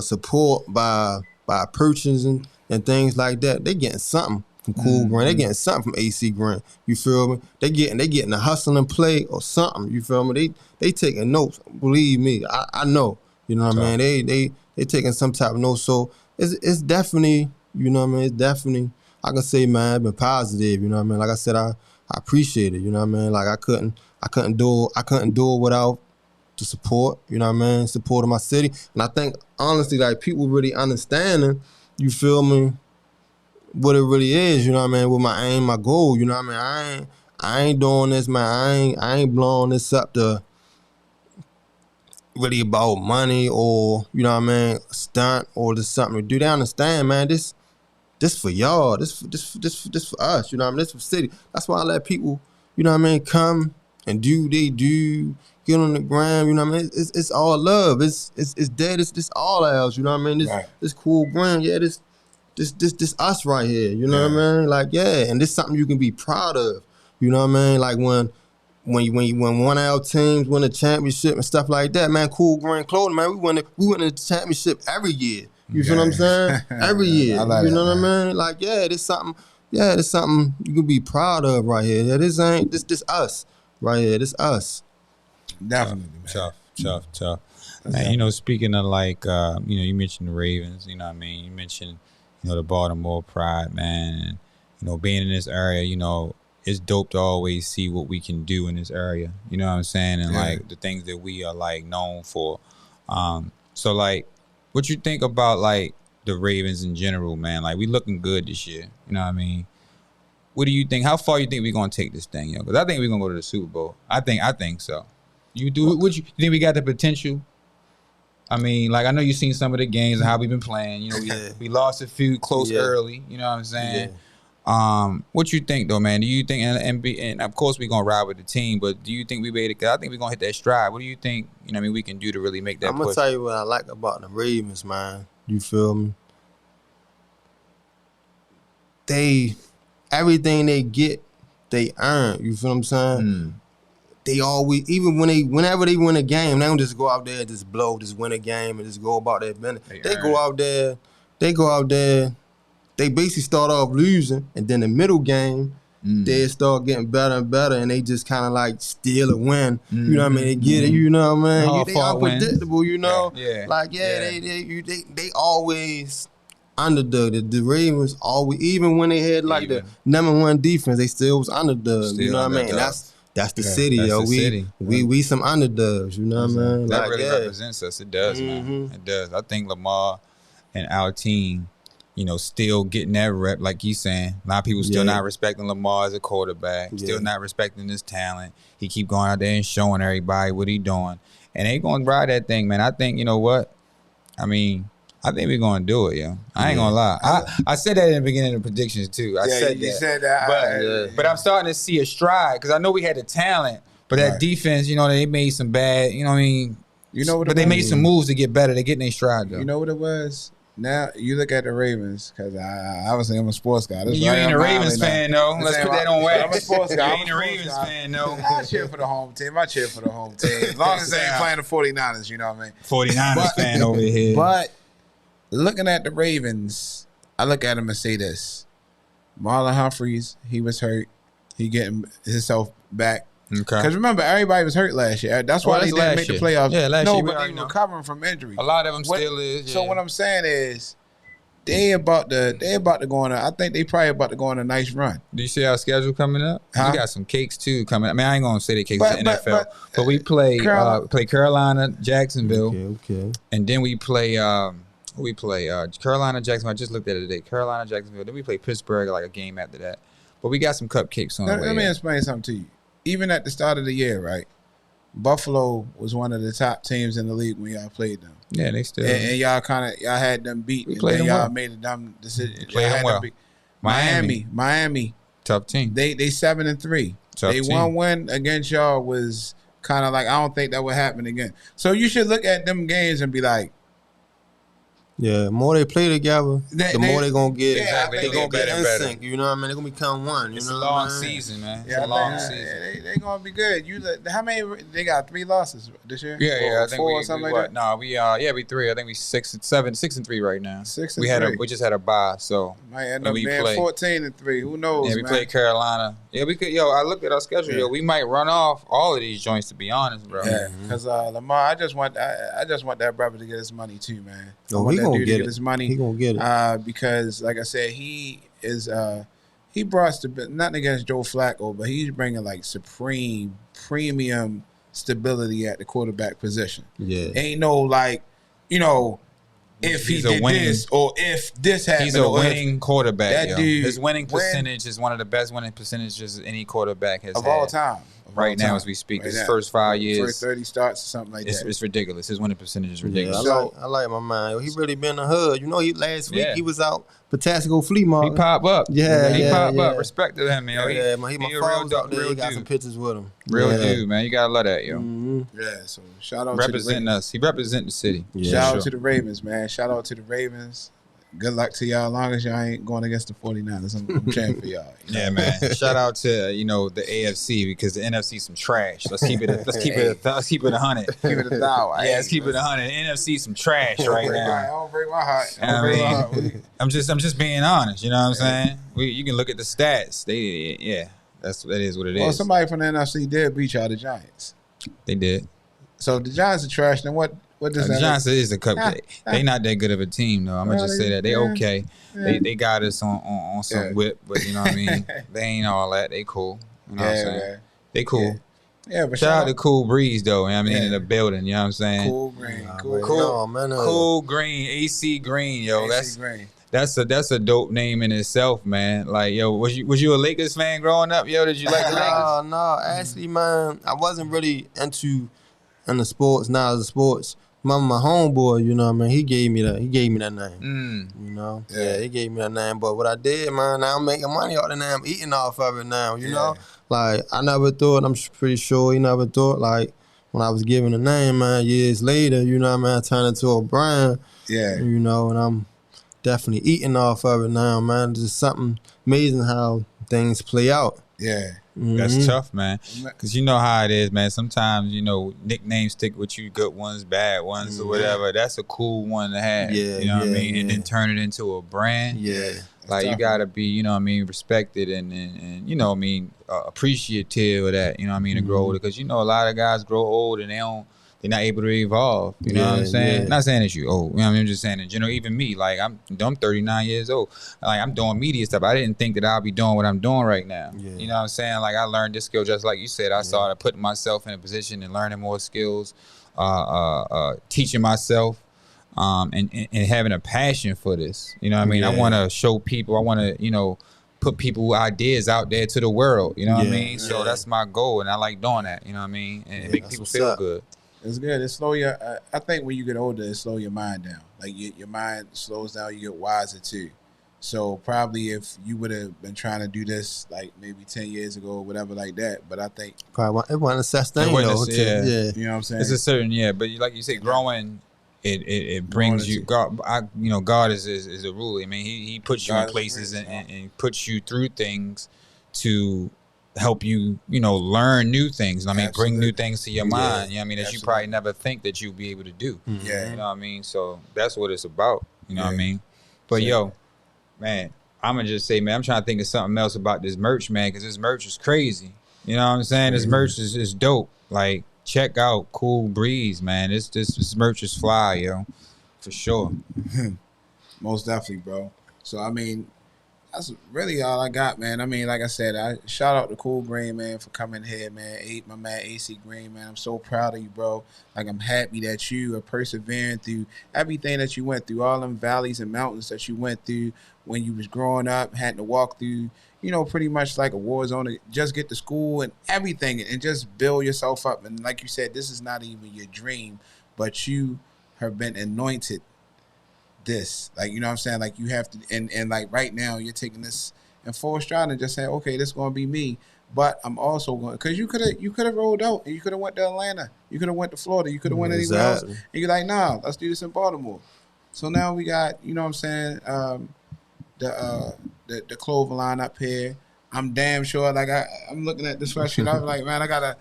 support by purchasing and things like that, they getting something from Cool Green. They getting something from AC Green. You feel me? They getting a hustle and play or something. You feel me? They taking notes. Believe me, I know. You know what I mean? They taking some type of notes. So it's definitely, you know what I mean? It's definitely, I can say, man, it's been positive. You know what I mean? Like I said, I appreciate it. You know what I mean? Like I couldn't do it without the support, you know what I mean, support of my city. And I think, honestly, like, people really understanding, you feel me, what it really is, you know what I mean, with my aim, my goal, you know what I mean. I ain't doing this, man. I ain't blowing this up to really about money or, you know what I mean, stunt or just something to do. They understand, man, this for y'all, this for us, you know what I mean, this for city. That's why I let people, you know what I mean, come and do they do, get on the gram, you know what I mean? It's all love. It's dead. It's all ours, you know what I mean? This Cool Gram, yeah, this us right here, you know what I mean? Like, yeah, and this something you can be proud of, you know what I mean? Like when one of our teams win a championship and stuff like that, man, Cool Gram Clothing, man, we win the championship every year. You feel what I'm saying? Every year. Like you know that, what I mean? Like, there's something you can be proud of right here. Yeah, this us right here. This us. Definitely, man. Tough. Man, you know, speaking of like, you mentioned the Ravens, you know what I mean? You mentioned, the Baltimore Pride, man. And, being in this area, it's dope to always see what we can do in this area. You know what I'm saying? And like the things that we are like known for. So like, what you think about like the Ravens in general, man? Like, we looking good this year. You know what I mean? What do you think? How far you think we're gonna take this thing, Because I think we're gonna go to the Super Bowl. I think so. You do? Would you think we got the potential? I mean, like, I know you've seen some of the games and how we've been playing. We lost a few close early. You know what I'm saying? What you think though, man? Do you think and of course we're gonna ride with the team, but do you think we made it? Cause I think we're gonna hit that stride. What do you think? We can do to really make that. I'm gonna tell you what I like about the Ravens, man. You feel me? Everything they get, they earn. You feel what I'm saying? They always, whenever they win a game, they don't just go out there and just win a game and just go about their business. They go out there, they basically start off losing, and then the middle game, they start getting better and better, and they just kind of like steal a win. You know what I mean? They get it, you know what I mean? They unpredictable, you know? They always underdog. The Ravens always, even when they had like the number one defense, they still was underdog. You know what I mean? That's the city, yo. We some underdogs, you know what I mean? That like, really represents us. It does, man. It does. I think Lamar and our team, still getting that rep, like he's saying. A lot of people still not respecting Lamar as a quarterback, still not respecting his talent. He keep going out there and showing everybody what he doing. And they going to ride that thing, man. I think, you know what? I mean, I think we're going to do it, yo. I ain't going to lie. I said that in the beginning of the predictions, too. I said that. But I'm starting to see a stride because I know we had the talent, but that defense, they made some bad, you know what I mean? But they made some moves to get better. They're getting their stride, though. You know what it was? Now, you look at the Ravens, because obviously I'm a sports guy. You ain't a Ravens fan, though. Let's put that on wax. I'm a sports guy. You ain't a Ravens fan, though. I cheer for the home team. As long as they ain't playing the 49ers, you know what I mean? 49ers fan over here. But looking at the Ravens, I look at them and say this. Marlon Humphreys, he was hurt. He getting himself back. Okay. Because remember, everybody was hurt last year. That's why they didn't make the playoffs. Yeah, last year. But they were recovering from injury. A lot of them still is. So what I'm saying is, they about to go on. I think they probably about to go on a nice run. Do you see our schedule coming up? We got some cakes too coming. I mean, I ain't gonna say the cakes in the NFL, but we play Carolina, Jacksonville, okay, and then we play Carolina, Jacksonville. I just looked at it today. Carolina, Jacksonville. Then we play Pittsburgh like a game after that. But we got some cupcakes on the way. Let me explain something to you. Even at the start of the year, right? Buffalo was one of the top teams in the league when y'all played them. Yeah, they still. And y'all had them beat. We played them y'all well. made a dumb decision. Played them well. Miami. Tough team. They 7-3. Tough They team. one win against y'all was kind of like, I don't think that would happen again. So you should look at them games and be like, yeah, the more they play together, the more they're going to get. Yeah, Exactly. They're going to They get get in better. sync. You know what I mean? They're going to become one. You It's know a what long I mean? season, man. It's yeah, a long season. They gonna be good. How many? They got 3 losses this year. Yeah, Or I think 4 we or something we like what? that. No, we 3. I think we 6-3 right now. 6-3. We just had a bye, so Might end when up we being play. 14-3. Who knows? Yeah, we man? played Carolina. Yeah, we could. Yo, I looked at our schedule. Yeah. Yo, we might run off all of these joints. To be honest, bro. Yeah, because Lamar, I just want that brother to get his money too, man. I Oh, want he that gonna dude to get get it. his money. He gonna get it. Because, like I said, he is he brought nothing against Joe Flacco, but he's bringing like premium stability at the quarterback position. Yeah. Ain't no like, if He's he a did winning- this or if this happened. He's a or if- winning quarterback. that yo. dude His winning win- percentage is one of the best winning percentages any quarterback has of had all time. right now as we speak. Right His now. first 5 First years, 30 starts or something like that. it's ridiculous. His winning percentage is Yeah, ridiculous. I like my man. He really been in the hood. He last week Yeah. he was out Patasko Flea Market. He pop up. Yeah, he yeah, pop yeah. up. Respect to him, man. Yeah, man. He my a real phones out there. real He got some dude. pictures with him. Real Yeah. dude, man. You gotta love that, yo. Mm-hmm. Yeah, so shout out Representing to the us. He represent the city. Yeah. Shout out Sure. to the Ravens, man. Shout out to the Ravens. Good luck to y'all. As long as y'all ain't going against the 49ers, I'm cheering for y'all. Yeah, man. Shout out to the AFC because the NFC some trash. Let's keep it 100. Keep it a thou. Yeah, let's keep it 100. NFC some trash right now. Don't break my heart. I Don't break my mean, heart. I'm just being honest. You know what I'm saying? You can look at the stats. That is what it is. Well, somebody from the NFC did beat y'all, the Giants. They did. So if the Giants are trash, then what does The that Giants is a cupcake. They not that good of a team though. I'm gonna just say that they okay. They got us on some Yeah. whip, but you know what I mean. They ain't all that. They cool. You know what I'm saying? man. They cool. Yeah, but Shout out to Cool Breeze though. You know what I mean, Yeah. in the building. You know what I'm saying? Cool Green. No, man, Cool Green, AC Green, yo. AC Green. That's a dope name in itself, man. Like, yo, was you a Lakers fan growing up, yo? Did you like the Lakers? No. Actually, man, I wasn't really into the sports. Now the sports. My homeboy, you know what I mean? He gave me that name. You know? Yeah, he gave me that name. But what I did, man, now I'm making money off the name. I'm eating off of it now, you know? Like, I never thought, I'm pretty sure he never thought, like, when I was given the name, man, years later, you know what I mean? I turned into a brand. Yeah. You know, and I'm definitely eating off of it now, man. It's just something amazing how things play out. Yeah. That's tough, man. Because you know how it is, man. Sometimes, nicknames stick with you, good ones, bad ones, or whatever. That's a cool one to have. Yeah, You know what I yeah, mean? And yeah. then turn it into a brand. Yeah. Like, you tough, got to be, you know what I mean, respected and you know what I mean, appreciative of that, you know what I mean, to grow older. Because, a lot of guys grow old and they're not able to evolve. You know what I'm saying? Yeah. Not saying that you old. You know what I mean? I'm just saying that, even me, like, I'm 39 years old. Like, I'm doing media stuff. I didn't think that I'll be doing what I'm doing right now. Yeah. You know what I'm saying? Like, I learned this skill just like you said. I started putting myself in a position and learning more skills, teaching myself, and having a passion for this. You know what I mean? I want to show people. I want to, put people ideas out there to the world. You know what I mean? So that's my goal, and I like doing that. You know what I mean? And it make people feel good. It's good. It slow your. I think when you get older, it slow your mind down. Like your mind slows down. You get wiser too. So probably if you would have been trying to do this like maybe 10 years ago or whatever like that, but I think Probably it wasn't a such thing, wasn't though. yeah. you know what I'm saying. It's a certain but like you say, growing. It brings you God. God is a rule. I mean, he puts you in places and puts you through things to help you, learn new things. I mean, bring new things to your mind. You know what I mean, that you probably never think that you'll be able to do. Yeah. You know what I mean? So that's what it's about. You know what I mean? But yo, man, I'm gonna just say, man, I'm trying to think of something else about this merch, man, because this merch is crazy. You know what I'm saying? This merch is dope. Like, check out Cool Breeze, man. This merch is fly, yo, for sure. Most definitely, bro. So I mean, that's really all I got, man. I mean, like I said, I shout out to Cool Green, man, for coming here, man. My man A.C. Green, man. I'm so proud of you, bro. Like, I'm happy that you are persevering through everything that you went through, all them valleys and mountains that you went through when you was growing up, had to walk through, pretty much like a war zone to just get to school and everything and just build yourself up. And like you said, this is not even your dream, but you have been anointed this. Like, you know what I'm saying? Like, you have to, and like right now, you're taking this in full stride and just saying, okay, this is going to be me. But I'm also going, because you could have rolled out and you could have went to Atlanta. You could have went to Florida. You could have went anywhere else. And you're like, nah, let's do this in Baltimore. So now we got, you know what I'm saying, the clothing line up here. I'm damn sure, like, I'm looking at this sweatshirt. I'm like, man, I gotta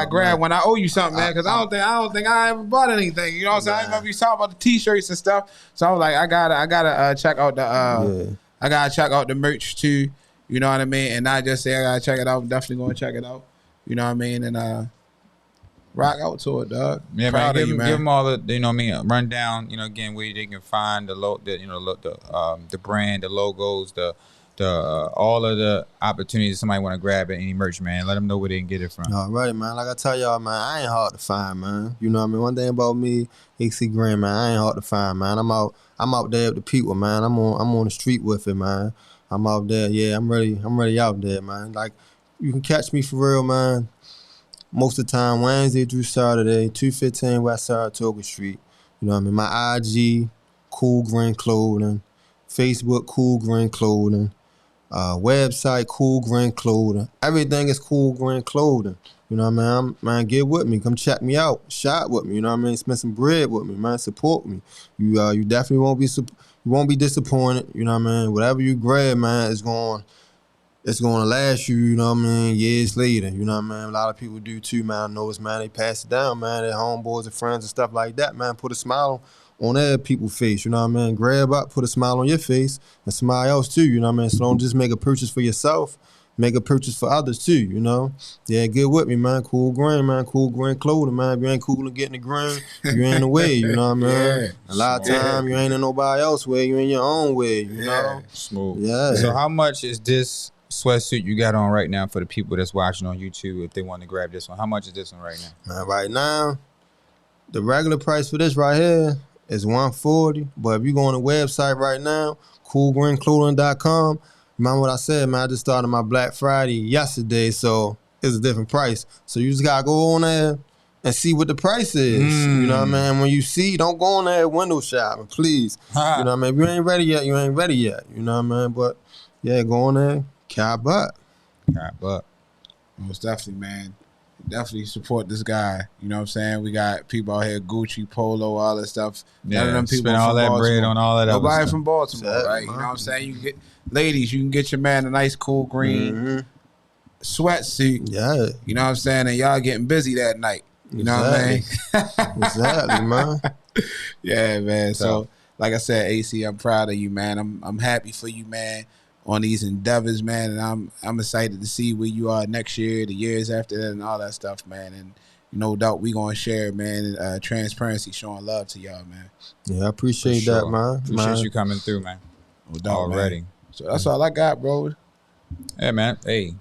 grab one. I owe you something, man, because I don't think I ever bought anything. You know what I'm saying? I remember you talking about the t-shirts and stuff. So I was like, I gotta check out I gotta check out the merch too. You know what I mean? And not just say I gotta check it out. I'm definitely gonna check it out. You know what I mean? And rock out to it, dog. Yeah, Proud man. of you, man. Give them all the, you know what I mean, rundown. You know, again, where they can find the brand, the logos, the all of the opportunities somebody want to grab at any merch, man. Let them know where they can get it from. All right, man. Like I tell y'all, man, I ain't hard to find, man. You know what I mean? One thing about me, A.C Green, man, I ain't hard to find, man. I'm out there with the people, man. I'm on the street with it, man. I'm out there, yeah. I'm ready out there, man. Like, you can catch me for real, man. Most of the time, Wednesday through Saturday, 215 West Saratoga Street. You know what I mean? My IG, Cool Green Clothing. Facebook, Cool Green Clothing. Website, Cool Green Clothing. Everything is Cool Green Clothing. You know what I mean? Man, get with me. Come check me out. Shop with me. You know what I mean? Spend some bread with me, man. Support me. You definitely won't be disappointed. You know what I mean? Whatever you grab, man, it's going to last you, you know what I mean, years later. You know what I mean? A lot of people do too, man. I notice, man, they pass it down, man. Their homeboys and friends and stuff like that, man. Put a smile on other people's face, you know what I mean? Grab up, put a smile on your face, and somebody else too, you know what I mean? So don't just make a purchase for yourself, make a purchase for others too, you know? Yeah, get with me, man. Cool Green, man. Cool Green Clothing, man. If you ain't cool to get in the green, you ain't in the way, you know what I mean? Yeah. A lot of time, you ain't in nobody else's way, you in your own way, you know? Smooth. Yeah. So how much is this sweatsuit you got on right now for the people that's watching on YouTube if they want to grab this one? How much is this one right now? Man, right now, the regular price for this right here is $140, but if you go on the website right now, coolgreenclothing.com, remember what I said, man, I just started my Black Friday yesterday, so it's a different price. So you just gotta go on there and see what the price is. You know what I mean? When you see, don't go on there window shopping, please. You know what I mean? If you ain't ready yet, you ain't ready yet. You know what I mean? But yeah, go on there, cap up. Most definitely, man. Definitely support this guy. You know what I'm saying? We got people out here, Gucci, Polo, all that stuff. Yeah, None of them people spend all that Baltimore. bread on all that other Nobody stuff. from Baltimore, right? You know what I'm saying? You can get, ladies, you can get your man a nice cool green sweatsuit. Yeah. You know what I'm saying? And y'all getting busy that night. You know what I mean? Exactly, man. Yeah, man. So, like I said, AC, I'm proud of you, man. I'm happy for you, man, on these endeavors, man, and I'm excited to see where you are next year, the years after that, and all that stuff, man. And no doubt we gonna share, man. Transparency, showing love to y'all, man. Yeah, I appreciate that, man. Appreciate you coming through, man. No doubt, Already. man. So that's all I got, bro. Yeah, man. Hey,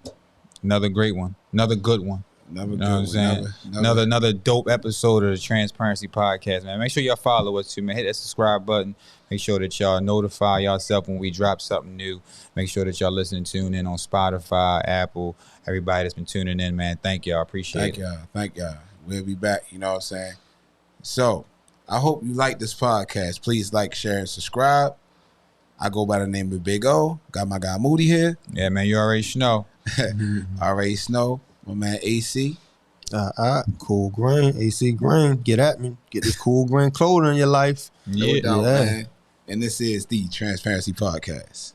another great one, another good one. Another You know what I'm saying? Another dope episode of the Transparency Podcast, man. Make sure y'all follow us too, man. Hit that subscribe button. Make sure that y'all notify yourself when we drop something new. Make sure that y'all listen and tune in on Spotify, Apple, everybody that's been tuning in, man. Thank y'all. Appreciate it. Thank y'all. We'll be back, you know what I'm saying? So, I hope you like this podcast. Please like, share, and subscribe. I go by the name of Big O. Got my guy Moody here. Yeah, man. You already know. Already know. My man AC. Cool Green, AC Green. Get at me. Get this Cool Green Clothing in your life. No doubt, man. And this is the Transparency Podcast.